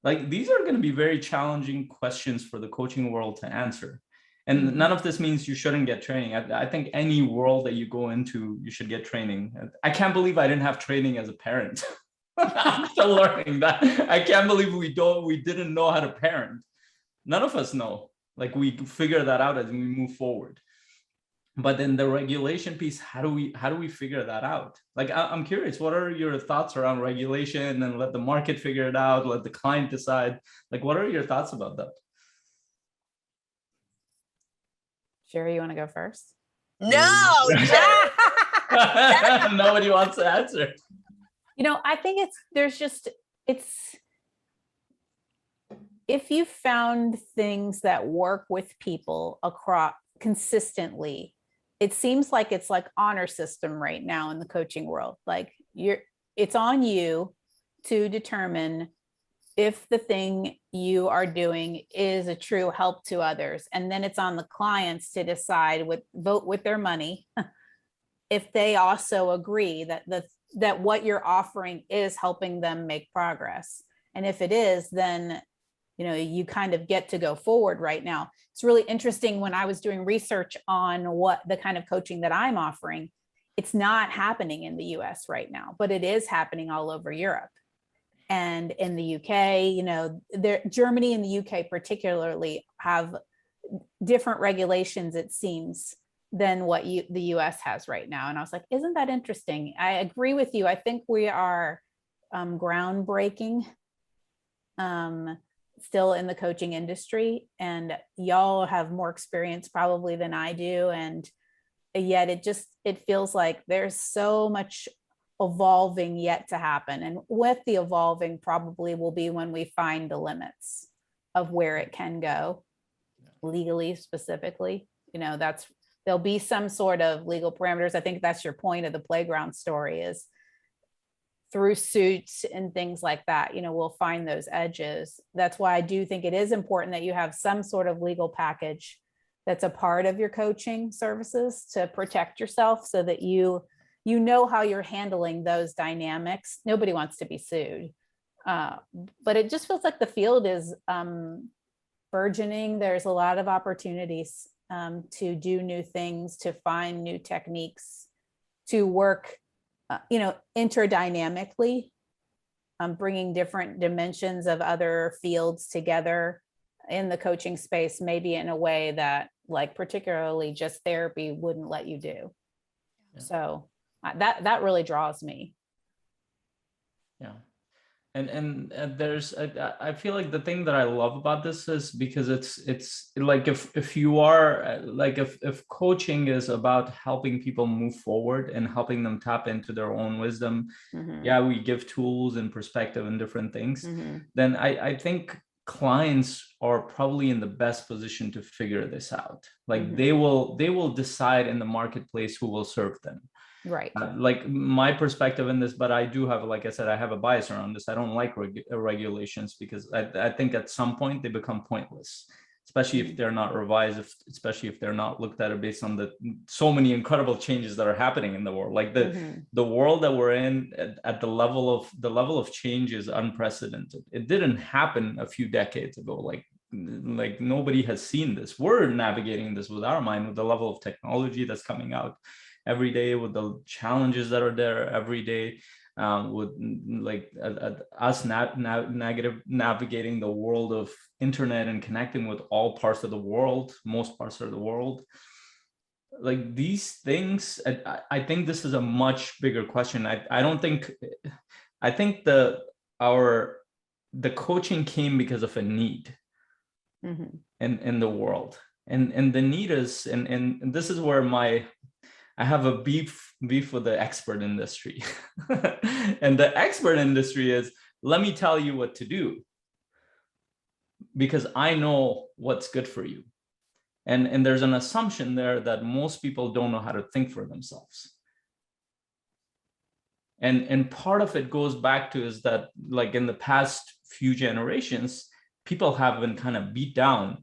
Like, these are going to be very challenging questions for the coaching world to answer. And none of this means you shouldn't get training. I think any world that you go into, you should get training. I can't believe I didn't have training as a parent. I'm still learning that. I can't believe we didn't know how to parent. None of us know. Like, we figure that out as we move forward. But then the regulation piece, how do we figure that out? Like, I'm curious, what are your thoughts around regulation, and let the market figure it out, let the client decide? Like, what are your thoughts about that? Sherry, you want to go first? No. Nobody wants to answer. I think if you found things that work with people across consistently, it seems like it's like honor system right now in the coaching world. Like it's on you to determine if the thing you are doing is a true help to others. And then it's on the clients to decide vote with their money if they also agree that what you're offering is helping them make progress. And if it is, then you kind of get to go forward right now. It's really interesting when I was doing research on what the kind of coaching that I'm offering, it's not happening in the US right now, but it is happening all over Europe. And in the UK, Germany and the UK particularly have different regulations, it seems, than what the US has right now. And I was like, isn't that interesting? I agree with you. I think we are groundbreaking still in the coaching industry, and y'all have more experience probably than I do. And yet it feels like there's so much evolving yet to happen. And with the evolving probably will be when we find the limits of where it can go legally, specifically. There'll be some sort of legal parameters. I think that's your point of the playground story, is through suits and things like that, we'll find those edges. That's why I do think it is important that you have some sort of legal package that's a part of your coaching services to protect yourself, so that you know how you're handling those dynamics. Nobody wants to be sued. But it just feels like the field is burgeoning. There's a lot of opportunities to do new things, to find new techniques, to work interdynamically, bringing different dimensions of other fields together in the coaching space, maybe in a way that, like, particularly just therapy wouldn't let you do. Yeah. So that really draws me. Yeah. And there's, I feel like the thing that I love about this is because it's like, if you are like, if coaching is about helping people move forward and helping them tap into their own wisdom, yeah, we give tools and perspective and different things, then I think clients are probably in the best position to figure this out. Like they will decide in the marketplace who will serve them. Right. Like my perspective in this, but I do have, like I said, I have a bias around this. I don't like regulations, because I think at some point they become pointless, especially if they're not revised, especially if they're not looked at based on the so many incredible changes that are happening in the world. Like the world that we're in at the level of change is unprecedented. It didn't happen a few decades ago. Like nobody has seen this. We're navigating this with our mind, with the level of technology that's coming out every day, with the challenges that are there every day, with like us navigating the world of internet and connecting with all parts of the world, most parts of the world. Like these things, I think this is a much bigger question. I think the coaching came because of a need in the world, and the need is, and this is where I have a beef with the expert industry. And the expert industry is, let me tell you what to do, because I know what's good for you. And there's an assumption there that most people don't know how to think for themselves. And part of it goes back to is that, like, in the past few generations, people have been kind of beat down.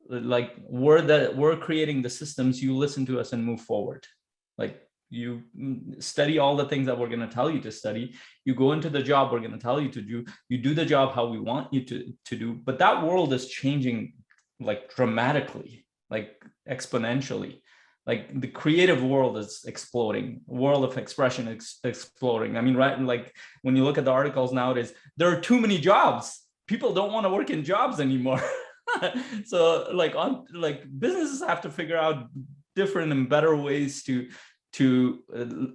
Like, we're creating the systems, you listen to us and move forward. Like, you study all the things that we're going to tell you to study. You go into the job we're going to tell you to do. You do the job how we want you to do. But that world is changing, like, dramatically, like exponentially. Like, the creative world is exploding. World of expression is exploding. I mean, right? Like, when you look at the articles nowadays, there are too many jobs. People don't want to work in jobs anymore. So businesses have to figure out different and better ways to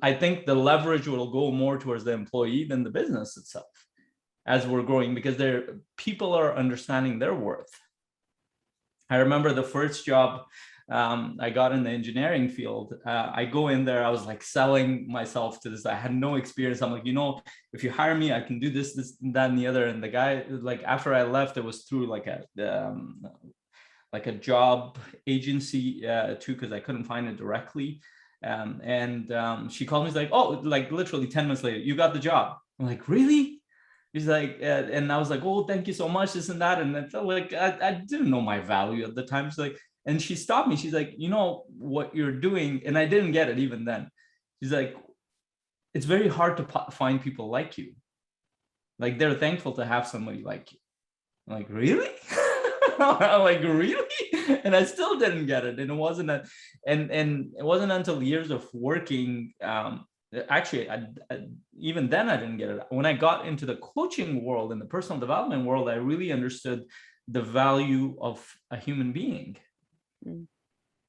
I think the leverage will go more towards the employee than the business itself as we're growing, because people are understanding their worth. I remember the first job I got in the engineering field. I go in there, I was like selling myself to this. I had no experience. I'm like, if you hire me, I can do this, that, and the other. And the guy, like, after I left, it was through like a job agency too, because I couldn't find it directly. She called me, she's like, oh, like literally 10 minutes later, you got the job. I'm like, really? He's like, and I was like, oh, thank you so much, this and that. And I felt like I didn't know my value at the time. She's like, and she stopped me. She's like, you know what you're doing? And I didn't get it even then. She's like, it's very hard to find people like you. Like, they're thankful to have somebody like you. I'm like, really? I'm like, really? And I still didn't get it. And it wasn't and it wasn't until years of working. Actually, even then I didn't get it. When I got into the coaching world and the personal development world, I really understood the value of a human being.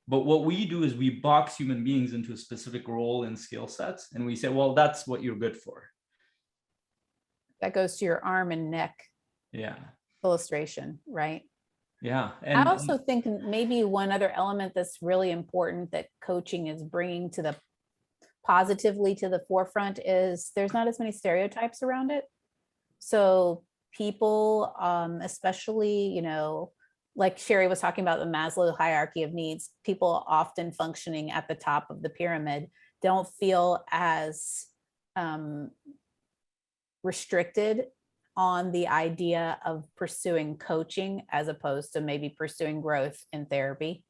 But what we do is we box human beings into a specific role and skill sets, and we say, well, that's what you're good for. That goes to your arm and neck illustration, right? Yeah. I also think maybe one other element that's really important that coaching is bringing to the positively to the forefront is there's not as many stereotypes around it. So people, especially, like Sherry was talking about the Maslow hierarchy of needs, people often functioning at the top of the pyramid don't feel as restricted on the idea of pursuing coaching as opposed to maybe pursuing growth in therapy.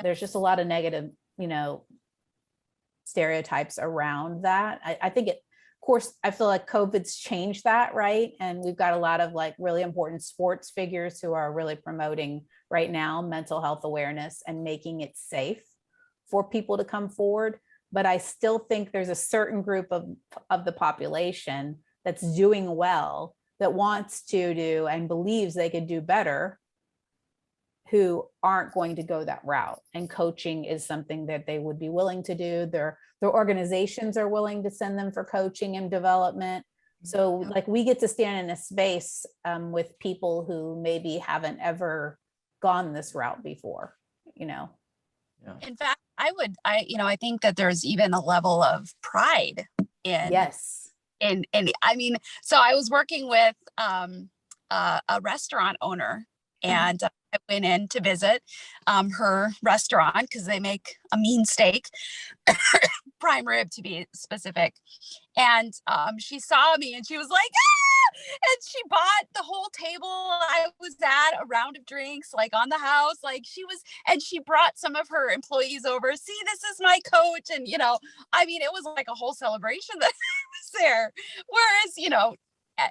There's just a lot of negative, stereotypes around that. I think of course, I feel like COVID's changed that, right? And we've got a lot of like really important sports figures who are really promoting right now mental health awareness and making it safe for people to come forward. But I still think there's a certain group of the population that's doing well, that wants to do and believes they could do better, who aren't going to go that route. And coaching is something that they would be willing to do. Their organizations are willing to send them for coaching and development. So like we get to stand in a space with people who maybe haven't ever gone this route before, Yeah. In fact, I think that there's even a level of pride in, yes. And I mean, so I was working with a restaurant owner, and I went in to visit her restaurant because they make a mean steak, prime rib to be specific. And she saw me and she was like, ah! And she bought the whole table I was at, a round of drinks, like on the house. Like and she brought some of her employees over. See, this is my coach. And, I mean, it was like a whole celebration that was there. Whereas,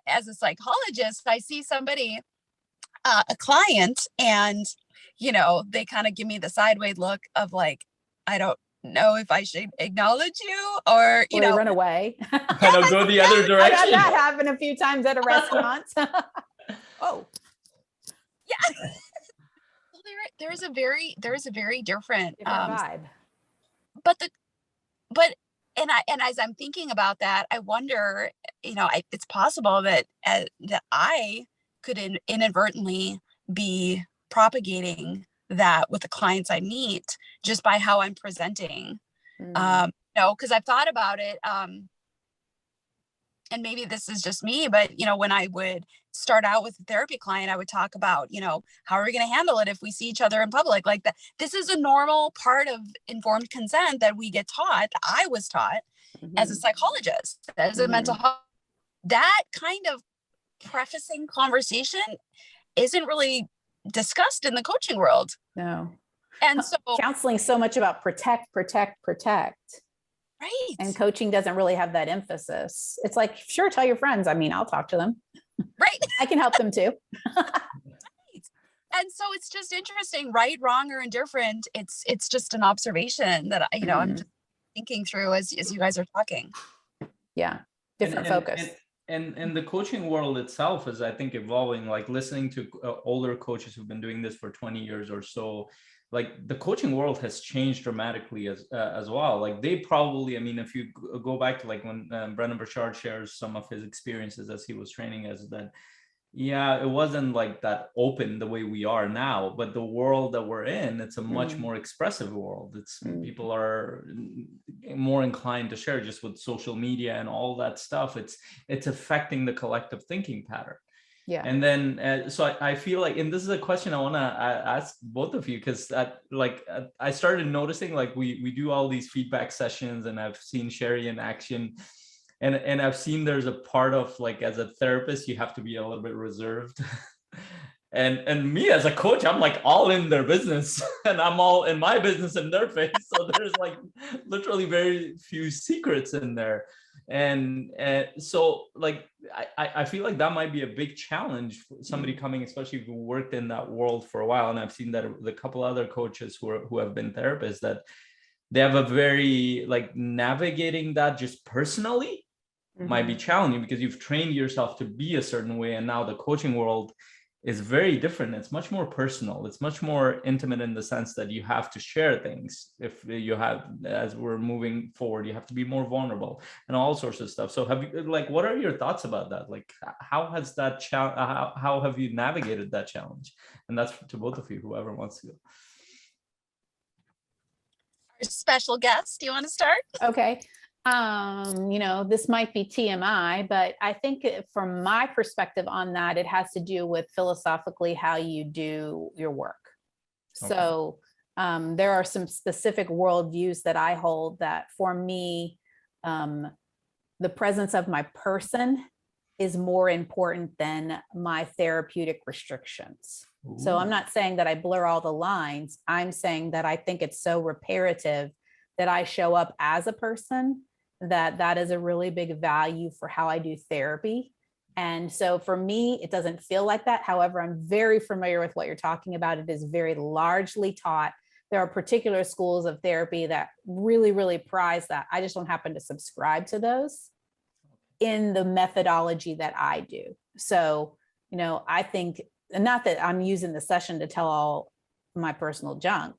as a psychologist, I see somebody, a client, and, they kind of give me the sideways look of like, I don't know if I should acknowledge you or run away. Kind of go the other direction. I had that happen a few times at a restaurant. Oh, yeah. Well, there is a very different vibe. But as I'm thinking about that, I wonder, it's possible that that I could inadvertently be propagating that with the clients I meet just by how I'm presenting. Because I've thought about it, and maybe this is just me, but when I would start out with a therapy client, I would talk about, how are we going to handle it if we see each other in public? Like that, this is a normal part of informed consent that we get taught. I was taught as a psychologist, as a mental health. That kind of prefacing conversation isn't really discussed in the coaching world. No. And so counseling so much about protect. Right. And coaching doesn't really have that emphasis. It's like, sure, tell your friends. I mean, I'll talk to them. Right. I can help them too. Right. And so it's just interesting, right, wrong, or indifferent. It's just an observation that I'm just thinking through as you guys are talking. Yeah. Different focus. And the coaching world itself is, I think, evolving. Like listening to older coaches who've been doing this for 20 years or so, like the coaching world has changed dramatically as well. Like they probably, I mean, if you go back to like when Brendan Burchard shares some of his experiences as he was training, as that Yeah, it wasn't like that open the way we are now, but the world that we're in, it's a much more expressive world. It's people are more inclined to share just with social media and all that stuff. It's affecting the collective thinking pattern. Yeah. And then, so I feel like, and this is a question I want to ask both of you, because I started noticing, like we do all these feedback sessions, and I've seen Sherry in action. And I've seen there's a part of, like, as a therapist, you have to be a little bit reserved. And me as a coach, I'm like all in their business and I'm all in my business in their face. So there's like literally very few secrets in there. And so like, I feel like that might be a big challenge for somebody coming, especially who worked in that world for a while. And I've seen that with a couple other coaches who have been therapists, that they have a very, like, navigating that just personally might be challenging, because you've trained yourself to be a certain way, and now the coaching world is very different. It's much more personal. It's much more intimate in the sense that you have to share things. If you have, as we're moving forward, you have to be more vulnerable and all sorts of stuff. So have you, like, what are your thoughts about that? Like, how has that how have you navigated that challenge? And that's to both of you, whoever wants to go. Our special guest, do you want to start? Okay. This might be TMI, but I think from my perspective on that, it has to do with philosophically how you do your work. Okay. So there are some specific worldviews that I hold that, for me, the presence of my person is more important than my therapeutic restrictions. Ooh. So I'm not saying that I blur all the lines. I'm saying that I think it's so reparative that I show up as a person, that is a really big value for how I do therapy. And so for me, it doesn't feel like that. However, I'm very familiar with what you're talking about. It is very largely taught. There are particular schools of therapy that really, really prize that. I just don't happen to subscribe to those in the methodology that I do. So, I think, not that I'm using the session to tell all my personal junk,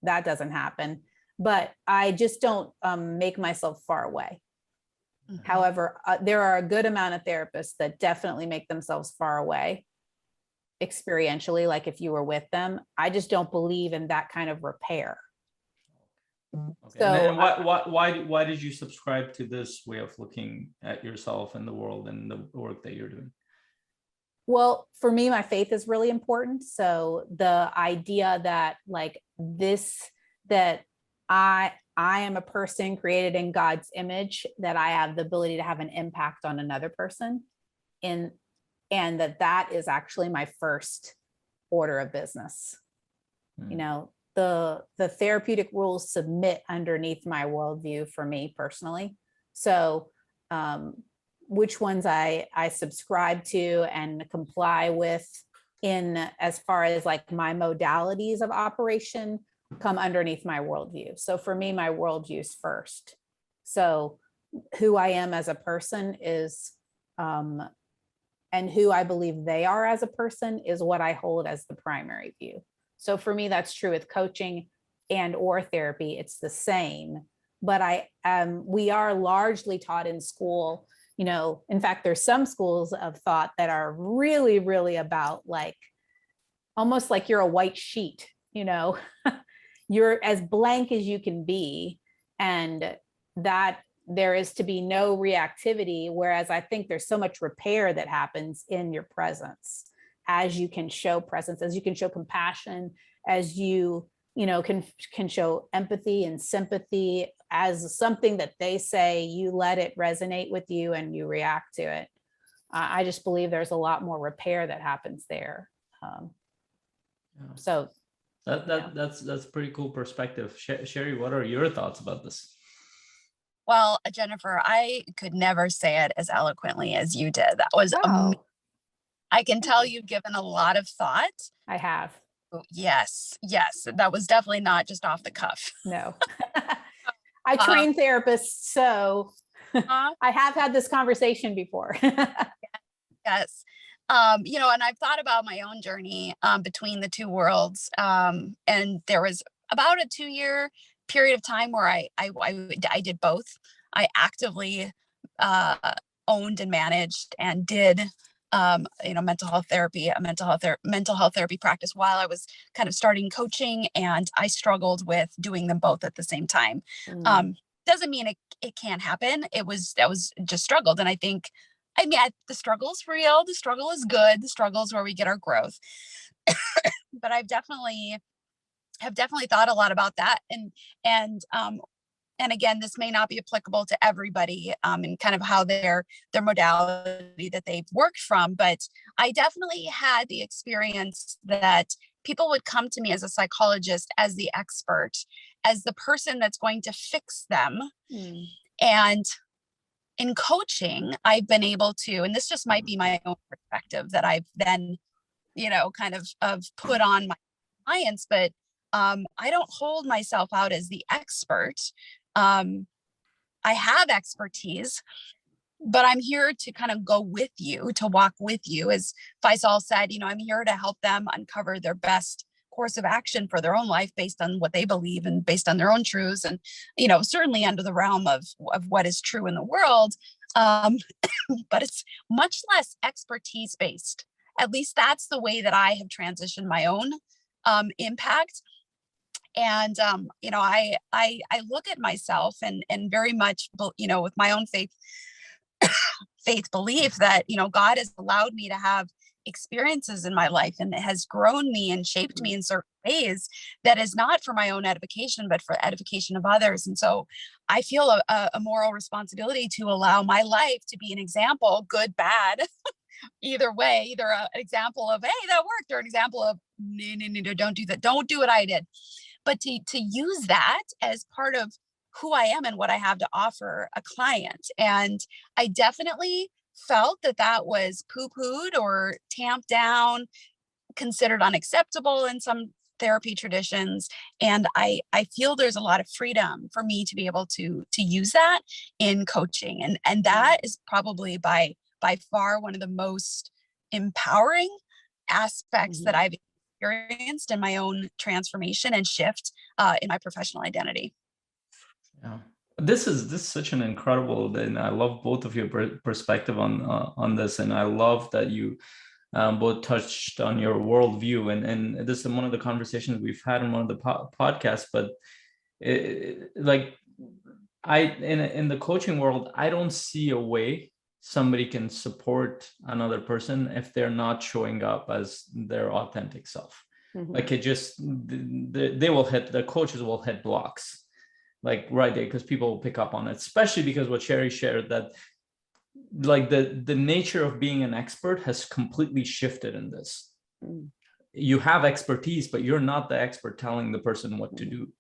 that doesn't happen, but I just don't make myself far away. Mm-hmm. However, there are a good amount of therapists that definitely make themselves far away experientially, like if you were with them. I just don't believe in that kind of repair. Okay. So, and why did you subscribe to this way of looking at yourself and the world and the work that you're doing? Well, for me, my faith is really important. So the idea that, like, that I am a person created in God's image, that I have the ability to have an impact on another person, and that is actually my first order of business. The therapeutic rules submit underneath my worldview for me personally. So which ones I subscribe to and comply with, in as far as like my modalities of operation, come underneath my worldview. So for me, my worldview is first. So who I am as a person is, and who I believe they are as a person is what I hold as the primary view. So for me, that's true with coaching and or therapy. It's the same, but we are largely taught in school. In fact, there's some schools of thought that are really, really about, like, almost like you're a white sheet, you're as blank as you can be, and that there is to be no reactivity. Whereas I think there's so much repair that happens in your presence, as you can show presence, as you can show compassion, as you can show empathy and sympathy, as something that they say, you let it resonate with you and you react to it. I just believe there's a lot more repair that happens there. So that's a pretty cool perspective. Sherry, what are your thoughts about this? Well, Jennifer, I could never say it as eloquently as you did. That was amazing. I can tell you've given a lot of thought. I have. Yes. That was definitely not just off the cuff. No. I train therapists, so I have had this conversation before. Yes. And I've thought about my own journey between the two worlds. And there was about a 2-year period of time where I did both. I actively owned and managed and did mental health therapy, a mental health therapy practice while I was kind of starting coaching, and I struggled with doing them both at the same time. Doesn't mean it can't happen. That was just struggled. And I think, the struggle is real. The struggle is good. The struggle is where we get our growth. But have definitely thought a lot about that. And again, this may not be applicable to everybody, and kind of how their modality that they've worked from, but I definitely had the experience that people would come to me as a psychologist, as the expert, as the person that's going to fix them. And in coaching, I've been able to, and this just might be my own perspective that I've then, kind of put on my clients, but I don't hold myself out as the expert. I have expertise, but I'm here to kind of go with you, to walk with you. As Faisal said, I'm here to help them uncover their best course of action for their own life based on what they believe and based on their own truths, and certainly under the realm of what is true in the world. But it's much less expertise based. At least that's the way that I have transitioned my own impact. And I look at myself and very much with my own faith belief that God has allowed me to have experiences in my life, and it has grown me and shaped me in certain ways that is not for my own edification, but for edification of others. And so I feel a moral responsibility to allow my life to be an example, good, bad, either way, either an example of, hey, that worked, or an example of, no, don't do that. Don't do what I did. But to use that as part of who I am and what I have to offer a client. And I definitely felt that was poo-pooed or tamped down, considered unacceptable in some therapy traditions. And I feel there's a lot of freedom for me to be able to use that in coaching. And that is probably by far one of the most empowering aspects that I've experienced in my own transformation and shift in my professional identity. Yeah, this is such an incredible, and I love both of your perspective on this, and I love that you both touched on your worldview, and this is one of the conversations we've had in one of the podcasts. But in the coaching world, I don't see a way somebody can support another person if they're not showing up as their authentic self. Like the coaches will hit blocks like right there, because people will pick up on it, especially because what Sherry shared, that like the nature of being an expert has completely shifted in this. You have expertise, but you're not the expert telling the person what to do.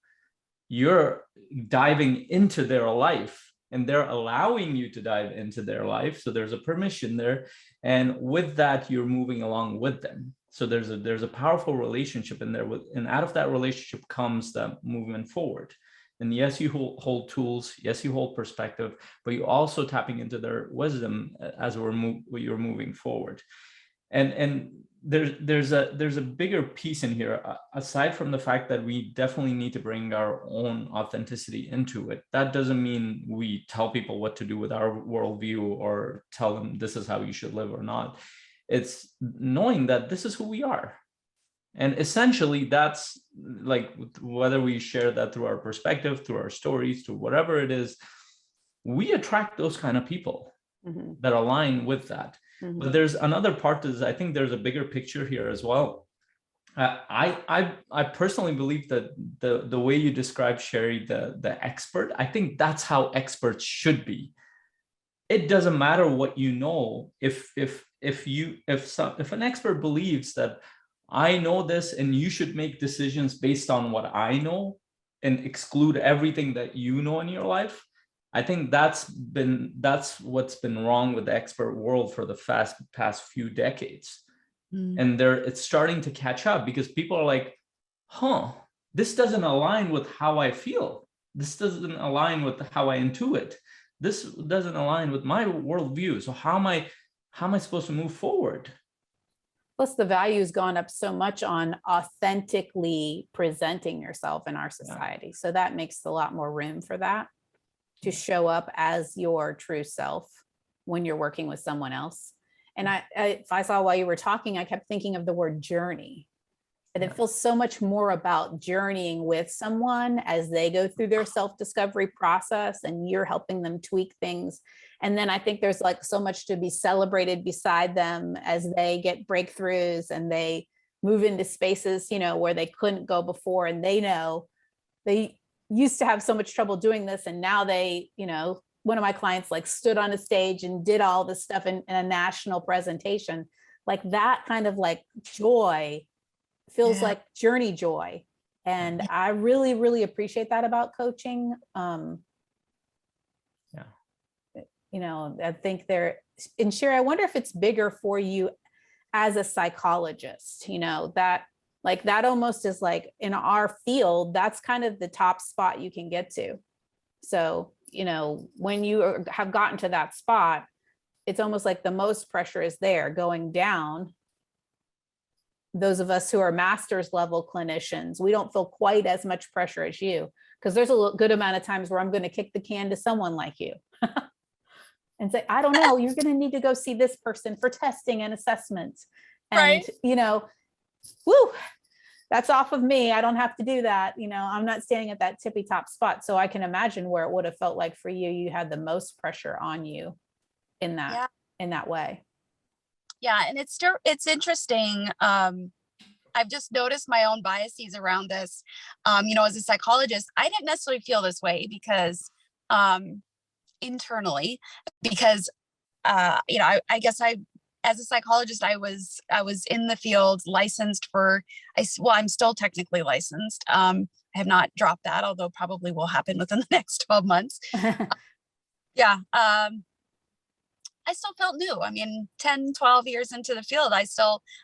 You're diving into their life, and they're allowing you to dive into their life. So there's a permission there. And with that, you're moving along with them. So there's a powerful relationship in there. And out of that relationship comes the movement forward. And yes, you hold tools. Yes, you hold perspective, but you also tapping into their wisdom as you're moving forward. And there's a bigger piece in here, aside from the fact that we definitely need to bring our own authenticity into it. That doesn't mean we tell people what to do with our worldview or tell them this is how you should live or not. It's knowing that this is who we are. And essentially, that's like, whether we share that through our perspective, through our stories, through whatever it is, we attract those kind of people that align with that. But there's another part to this. I think there's a bigger picture here as well. I personally believe that the way you describe, Sherry, the expert, I think that's how experts should be. It doesn't matter what you know. If an expert believes that I know this and you should make decisions based on what I know and exclude everything that you know in your life, I think that's what's been wrong with the expert world for the past few decades. And it's starting to catch up, because people are like, this doesn't align with how I feel. This doesn't align with how I intuit. This doesn't align with my worldview. So how am I supposed to move forward? Plus, the value's gone up so much on authentically presenting yourself in our society. Yeah. So that makes a lot more room for that, to show up as your true self when you're working with someone else. And if I saw while you were talking, I kept thinking of the word journey. And it feels so much more about journeying with someone as they go through their self-discovery process, and you're helping them tweak things. And then I think there's like so much to be celebrated beside them as they get breakthroughs and they move into spaces, you know, where they couldn't go before. And they know they used to have so much trouble doing this. And now they, you know, one of my clients like stood on a stage and did all this stuff in a national presentation. Like that kind of like joy feels like journey joy. And I really, really appreciate that about coaching. You know, I think and Sherry, I wonder if it's bigger for you as a psychologist, you know, that almost is like in our field, that's kind of the top spot you can get to. So, you know, when you have gotten to that spot, it's almost like the most pressure is there. Going down, those of us who are master's level clinicians, we don't feel quite as much pressure as you, because there's a good amount of times where I'm going to kick the can to someone like you and say, I don't know, you're going to need to go see this person for testing and assessment. And, you know, woo, that's off of me. I don't have to do that. You know, I'm not standing at that tippy top spot. So I can imagine where it would have felt like for you, you had the most pressure on you in that way. Yeah. And it's interesting. I've just noticed my own biases around this. You know, as a psychologist, I didn't necessarily feel this way because internally, because you know, I guess as a psychologist, I was in the field, licensed I'm still technically licensed. I have not dropped that, although probably will happen within the next 12 months. Yeah. I still felt new. I mean, 10, 12 years into the field,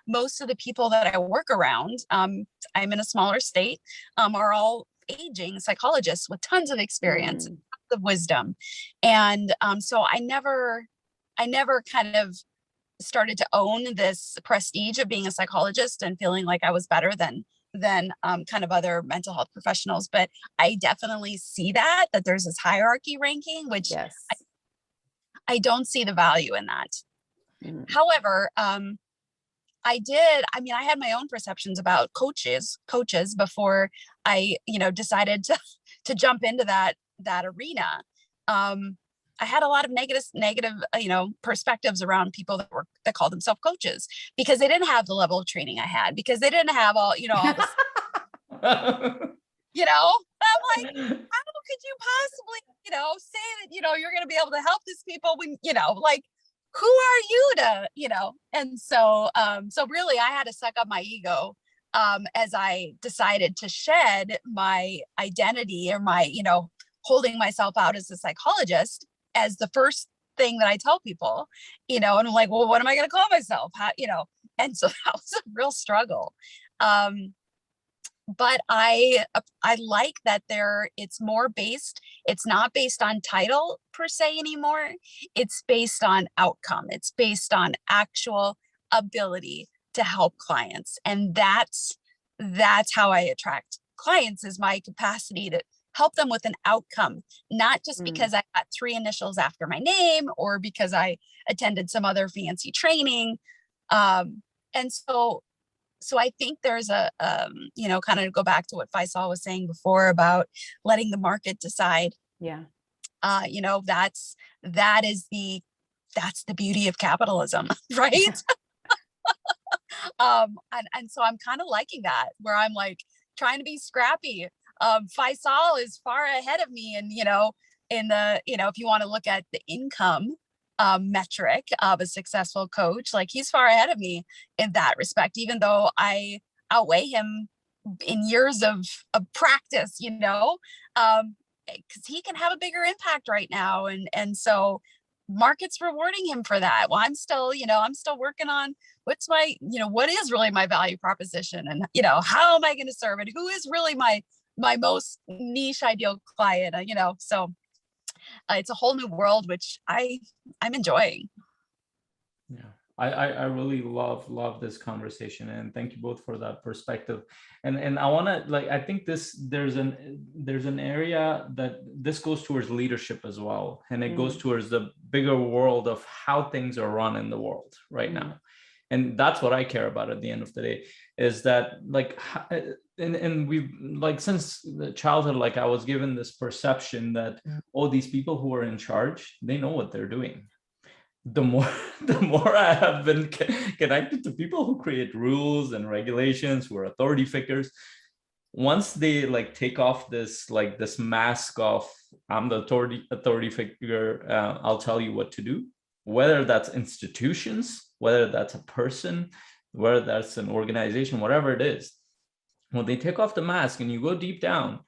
most of the people that I work around, I'm in a smaller state, are all aging psychologists with tons of experience, tons of wisdom. And so I never kind of started to own this prestige of being a psychologist and feeling like I was better than kind of other mental health professionals. But I definitely see that there's this hierarchy ranking, which I don't see the value in that. However, I had my own perceptions about coaches before I, you know, decided to jump into that arena. I had a lot of negative, you know, perspectives around people that call themselves coaches because they didn't have the level of training I had, because they didn't have all this, you know, I'm like, how could you possibly, you know, say that, you know, you're going to be able to help these people when, you know, like, who are you to, you know? And so, so really I had to suck up my ego, as I decided to shed my identity or my, you know, holding myself out as a psychologist as the first thing that I tell people, you know, and I'm like, well, what am I going to call myself? How, you know? And so that was a real struggle. But I like that it's not based on title per se anymore. It's based on outcome. It's based on actual ability to help clients. And that's how I attract clients, is my capacity to help them with an outcome, not just because I got 3 initials after my name or because I attended some other fancy training. And so I think there's you know, kind of go back to what Faisal was saying before about letting the market decide. Yeah. You know, that's the beauty of capitalism, right? And so I'm kind of liking that, where I'm like trying to be scrappy. Faisal is far ahead of me, and, you know, in the, you know, if you want to look at the income metric of a successful coach, like he's far ahead of me in that respect, even though I outweigh him in years of practice, you know, because he can have a bigger impact right now. And so market's rewarding him for that. Well, I'm still working on what's my, you know, what is really my value proposition, and, you know, how am I going to serve it? Who is really my most niche ideal client, you know? So it's a whole new world, which I'm enjoying. Yeah. I really love this conversation, and thank you both for that perspective. And I want to, like, I think there's an area that this goes towards leadership as well, and it goes towards the bigger world of how things are run in the world right now. And that's what I care about at the end of the day, is that, like, and we've, like, since the childhood, like, I was given this perception that, oh, these people who are in charge, they know what they're doing. The more I have been connected to people who create rules and regulations, who are authority figures, once they, like, take off this, like, this mask of, I'm the authority figure, I'll tell you what to do, whether that's institutions, whether that's a person, whether that's an organization, whatever it is. When they take off the mask and you go deep down,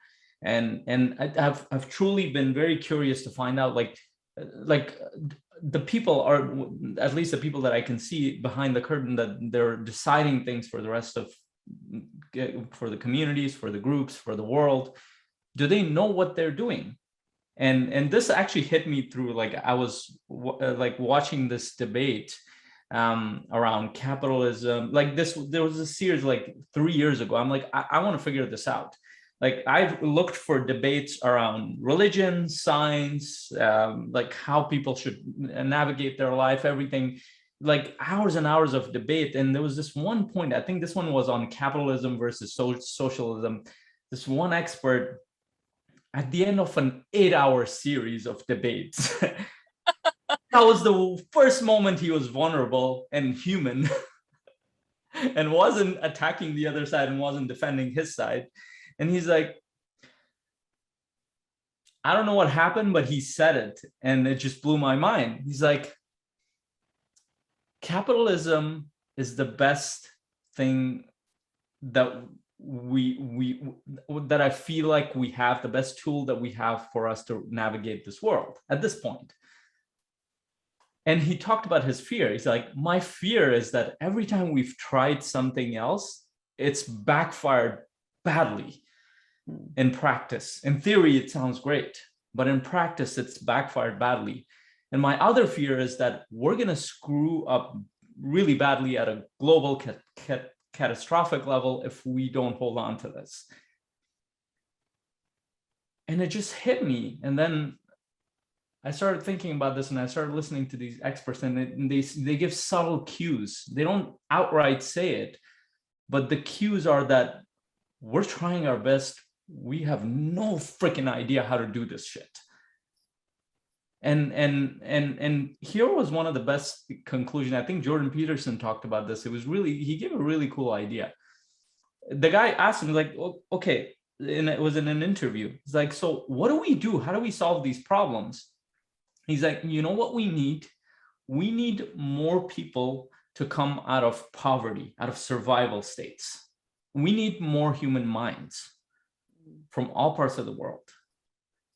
and I've truly been very curious to find out, like the people are, at least the people that I can see behind the curtain, that they're deciding things for the rest of, for the communities, for the groups, for the world. Do they know what they're doing? And this actually hit me through, like, I was like watching this debate around capitalism. Like, there was a series like 3 years ago. I'm like, I want to figure this out. Like, I've looked for debates around religion, science, like how people should navigate their life, everything, like hours and hours of debate. And there was this one point, I think this one was on capitalism versus socialism. This one expert, at the end of an 8-hour series of debates, that was the first moment he was vulnerable and human and wasn't attacking the other side and wasn't defending his side. And he's like, I don't know what happened, but he said it, and it just blew my mind. He's like, capitalism is the best thing that that I feel like we have, the best tool that we have for us to navigate this world at this point. And he talked about his fear. He's like, my fear is that every time we've tried something else, it's backfired badly in practice. In theory, it sounds great, but in practice, it's backfired badly. And my other fear is that we're going to screw up really badly at a global catastrophic level if we don't hold on to this. And it just hit me. And then I started thinking about this, and I started listening to these experts, and they give subtle cues. They don't outright say it, but the cues are that we're trying our best. We have no freaking idea how to do this shit. And here was one of the best conclusions. I think Jordan Peterson talked about this. He gave a really cool idea. The guy asked him, like, okay, and it was in an interview. He's like, so what do we do? How do we solve these problems? He's like, you know what we need? We need more people to come out of poverty, out of survival states. We need more human minds from all parts of the world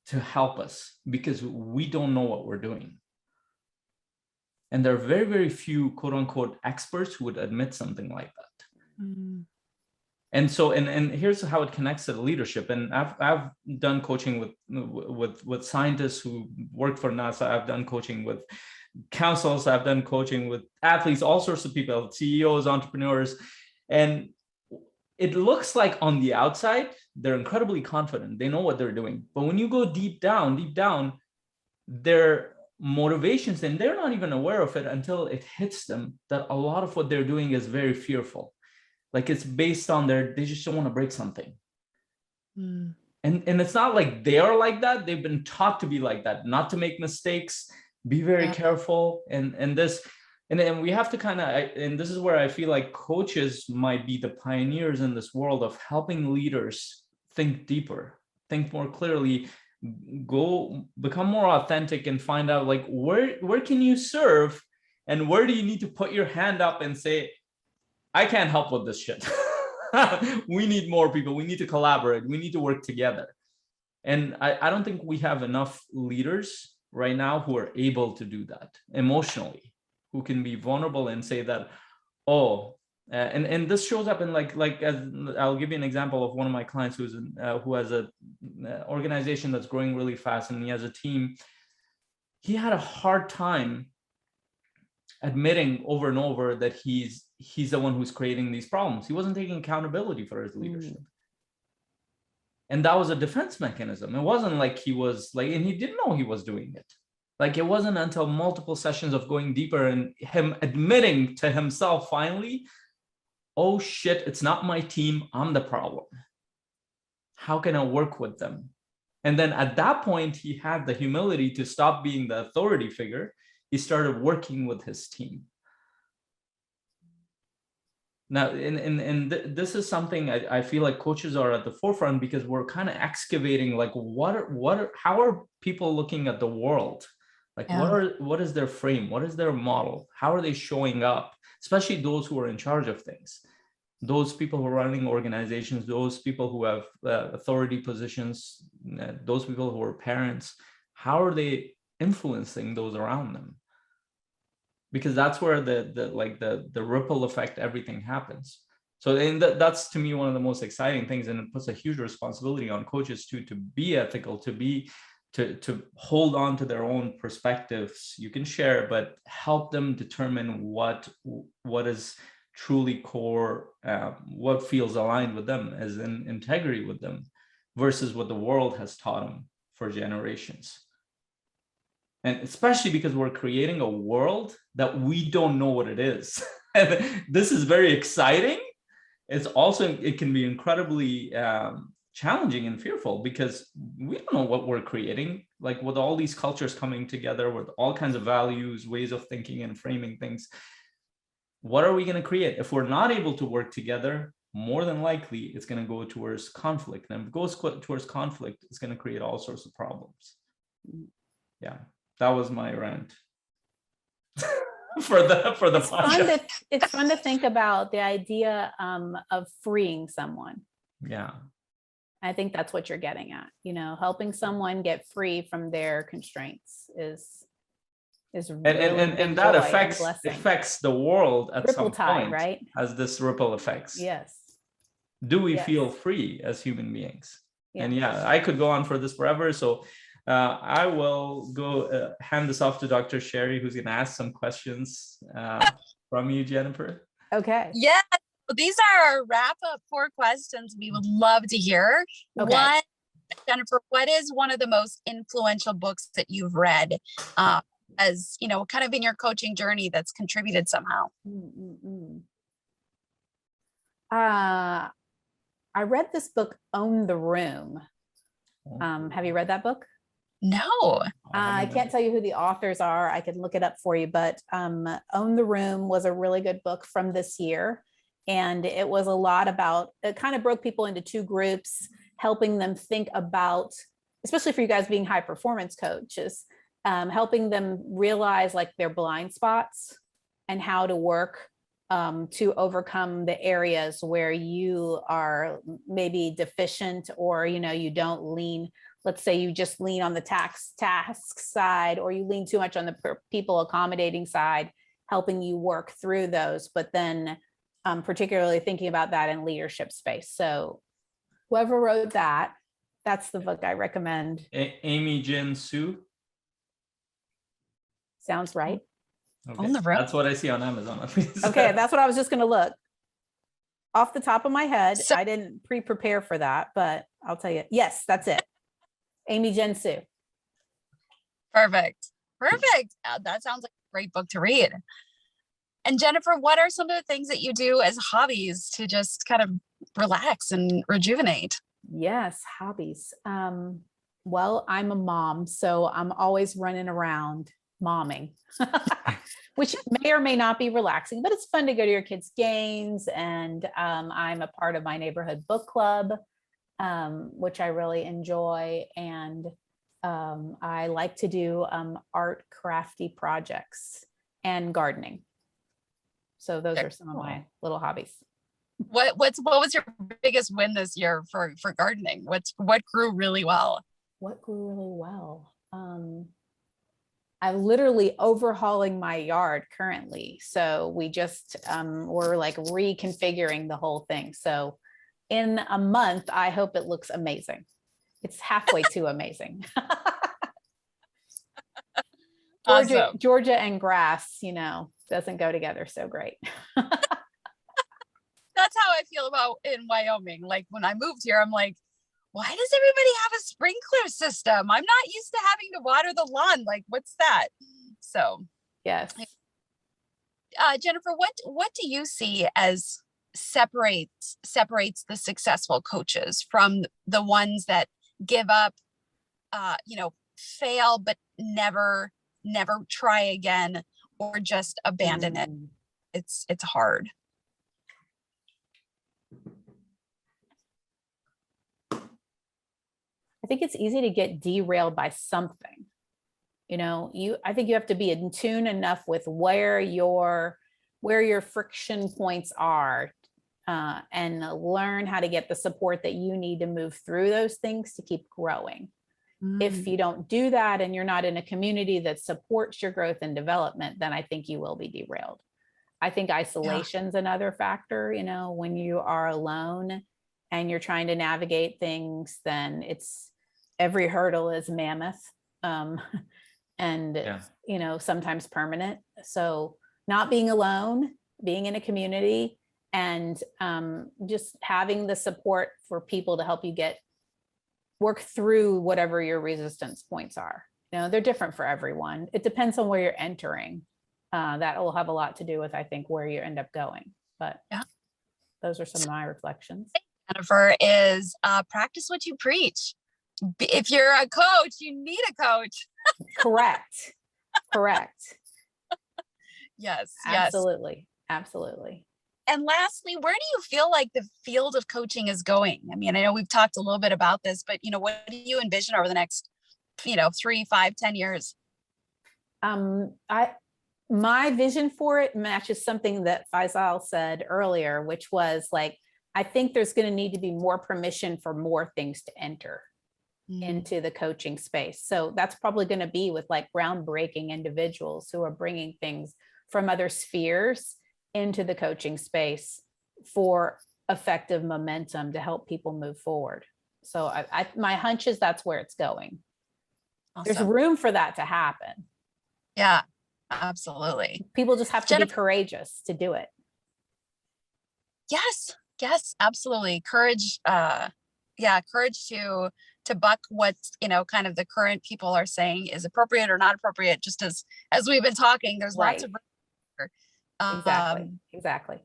to help us, because we don't know what we're doing. And there are very, very few, quote unquote, experts who would admit something like that. And so, and here's how it connects to the leadership. And I've done coaching with scientists who work for NASA. I've done coaching with councils. I've done coaching with athletes, all sorts of people, CEOs, entrepreneurs. And it looks like on the outside, they're incredibly confident. They know what they're doing. But when you go deep down, their motivations, and they're not even aware of it until it hits them, that a lot of what they're doing is very fearful. Like, it's based on they just don't want to break something. And it's not like they are like that. They've been taught to be like that, not to make mistakes, be very careful. And we have to kind of, and this is where I feel like coaches might be the pioneers in this world of helping leaders think deeper, think more clearly, go become more authentic, and find out, like, where can you serve, and where do you need to put your hand up and say, I can't help with this shit. We need more people. We need to collaborate. We need to work together. And I don't think we have enough leaders right now who are able to do that emotionally, who can be vulnerable and say that, and this shows up in like as I'll give you an example of one of my clients who has a organization that's growing really fast, and he has a team. He had a hard time admitting over and over that he's the one who's creating these problems. He wasn't taking accountability for his leadership. And that was a defense mechanism. It wasn't like he was like, and he didn't know he was doing it. Like, it wasn't until multiple sessions of going deeper and him admitting to himself finally, oh shit, it's not my team, I'm the problem. How can I work with them? And then at that point, he had the humility to stop being the authority figure. He started working with his team. Now, this is something I feel like coaches are at the forefront, because we're kind of excavating, like, how are people looking at the world? Like, what is their frame? What is their model? How are they showing up? Especially those who are in charge of things, those people who are running organizations, those people who have authority positions, those people who are parents. How are they influencing those around them? Because that's where the ripple effect, everything happens. So, and that's to me one of the most exciting things, and it puts a huge responsibility on coaches to be ethical, to hold on to their own perspectives. You can share, but help them determine what is truly core, what feels aligned with them, as in integrity with them, versus what the world has taught them for generations. And especially because we're creating a world that we don't know what it is. And this is very exciting. It's also, it can be incredibly challenging and fearful, because we don't know what we're creating, like with all these cultures coming together with all kinds of values, ways of thinking and framing things. What are we going to create? If we're not able to work together, more than likely it's going to go towards conflict. And if it goes towards conflict, it's going to create all sorts of problems. Yeah, that was my rant. for the podcast. It's fun to think about the idea of freeing someone. Yeah. I think that's what you're getting at. Helping someone get free from their constraints is really and that affects the world at ripple some tide, point, right? As this ripple effects. Yes. Do we feel free as human beings? Yeah. And I could go on for this forever. So I will go hand this off to Dr. Sherry, who's going to ask some questions from you, Jennifer. Okay. Yeah. These are our wrap-up 4 questions we would love to hear. Okay. Jennifer, what is one of the most influential books that you've read, as kind of in your coaching journey, that's contributed somehow? I read this book, Own the Room. Have you read that book? No. I can't tell you who the authors are. I could look it up for you, but Own the Room was a really good book from this year. And it was a lot about, it kind of broke people into 2 groups, helping them think about, especially for you guys being high performance coaches, helping them realize like their blind spots and how to work to overcome the areas where you are maybe deficient, or, you don't lean, let's say you just lean on the task side, or you lean too much on the people accommodating side, helping you work through those, but then particularly thinking about that in leadership space. So whoever wrote that, that's the book I recommend. Amy Jin Sue. Sounds right. Okay. That's what I see on Amazon. Okay, that's what I was just going to look. Off the top of my head, I didn't pre-prepare for that, but I'll tell you. Yes, that's it. Amy Jin Sue. Perfect. That sounds like a great book to read. And Jennifer, what are some of the things that you do as hobbies to just kind of relax and rejuvenate? Yes, hobbies. Well, I'm a mom, so I'm always running around momming, which may or may not be relaxing, but it's fun to go to your kids' games. And I'm a part of my neighborhood book club, which I really enjoy. And I like to do art, crafty projects, and gardening. So those are some of my little hobbies. What was your biggest win this year for gardening? What grew really well? What grew really well? I'm literally overhauling my yard currently. So we just we're like reconfiguring the whole thing. So in a month, I hope it looks amazing. It's halfway to amazing. Awesome. Georgia and grass, doesn't go together so great. That's how I feel about in Wyoming. Like when I moved here, I'm like, why does everybody have a sprinkler system? I'm not used to having to water the lawn. Like, what's that? So, Yes. Jennifer, what do you see as separates the successful coaches from the ones that give up, fail but never try again, or just abandon it? It's hard. I think it's easy to get derailed by something. I think you have to be in tune enough with where your friction points are, and learn how to get the support that you need to move through those things to keep growing. If you don't do that and you're not in a community that supports your growth and development, then I think you will be derailed. I think isolation's another factor. When you are alone and you're trying to navigate things, then every hurdle is mammoth. And sometimes permanent. So not being alone, being in a community, and just having the support for people to help you work through whatever your resistance points are. They're different for everyone. It depends on where you're entering. That will have a lot to do with, I think, where you end up going. But those are some of my reflections. Jennifer, is practice what you preach. If you're a coach, you need a coach. Correct. Yes. Absolutely. And lastly, where do you feel like the field of coaching is going? I mean, I know we've talked a little bit about this, but what do you envision over the next, 3, 5, 10 years? My vision for it matches something that Faisal said earlier, which was like, I think there's going to need to be more permission for more things to enter into the coaching space. So that's probably going to be with like groundbreaking individuals who are bringing things from other spheres into the coaching space for effective momentum to help people move forward. So my hunch is that's where it's going. Awesome. There's room for that to happen. Yeah, absolutely. People just have to be courageous to do it. Yes, absolutely. Courage. Courage to buck what kind of the current people are saying is appropriate or not appropriate. Just as we've been talking, there's lots of exactly.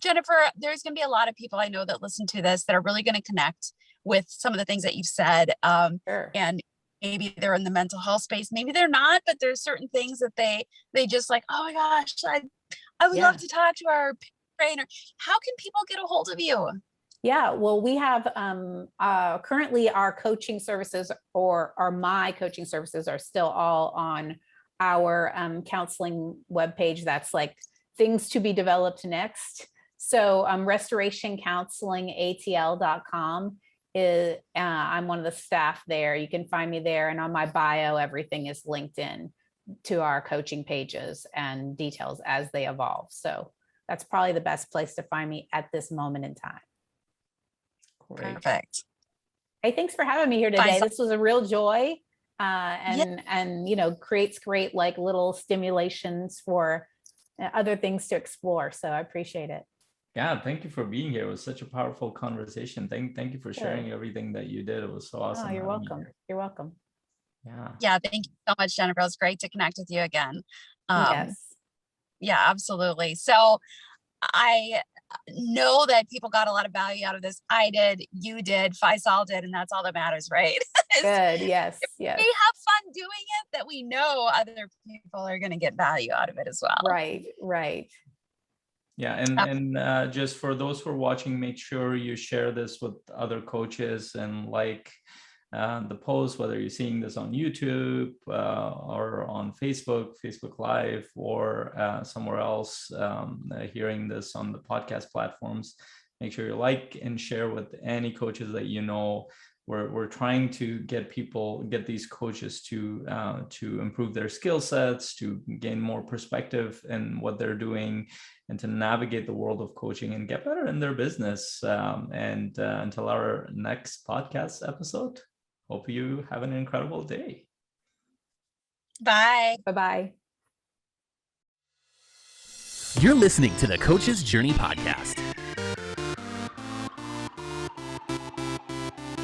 Jennifer, there's going to be a lot of people I know that listen to this that are really going to connect with some of the things that you've said. Sure. And maybe they're in the mental health space, maybe they're not, but there's certain things that they just like, oh my gosh, I would love to talk to our trainer. How can people get a hold of you? Yeah, well, we have currently our coaching services or my coaching services are still all on our counseling webpage. That's like things to be developed next. So restorationcounselingatl.com is, I'm one of the staff there. You can find me there. And on my bio, everything is linked in to our coaching pages and details as they evolve. So that's probably the best place to find me at this moment in time. Great. Perfect. Hey, thanks for having me here today. This was a real joy, and creates great like little stimulations for other things to explore. So I appreciate it. Yeah, thank you for being here. It was such a powerful conversation. Thank you for sharing everything that you did. It was so awesome. Oh, you're welcome. You're welcome. Yeah, thank you so much, Jennifer. It was great to connect with you again. Yes. Yeah, absolutely. So I know that people got a lot of value out of this. I did, you did, Faisal did, and that's all that matters, right? Good. Yes. We have fun doing it, that we know other people are going to get value out of it as well. Right. Yeah, and just for those who are watching, make sure you share this with other coaches and the post, whether you're seeing this on YouTube or on Facebook Live, or somewhere else, hearing this on the podcast platforms. Make sure you like and share with any coaches that you know. We're trying to get these coaches to improve their skill sets, to gain more perspective in what they're doing, and to navigate the world of coaching and get better in their business. And until our next podcast episode, hope you have an incredible day. Bye. Bye-bye. You're listening to the Coach's Journey podcast.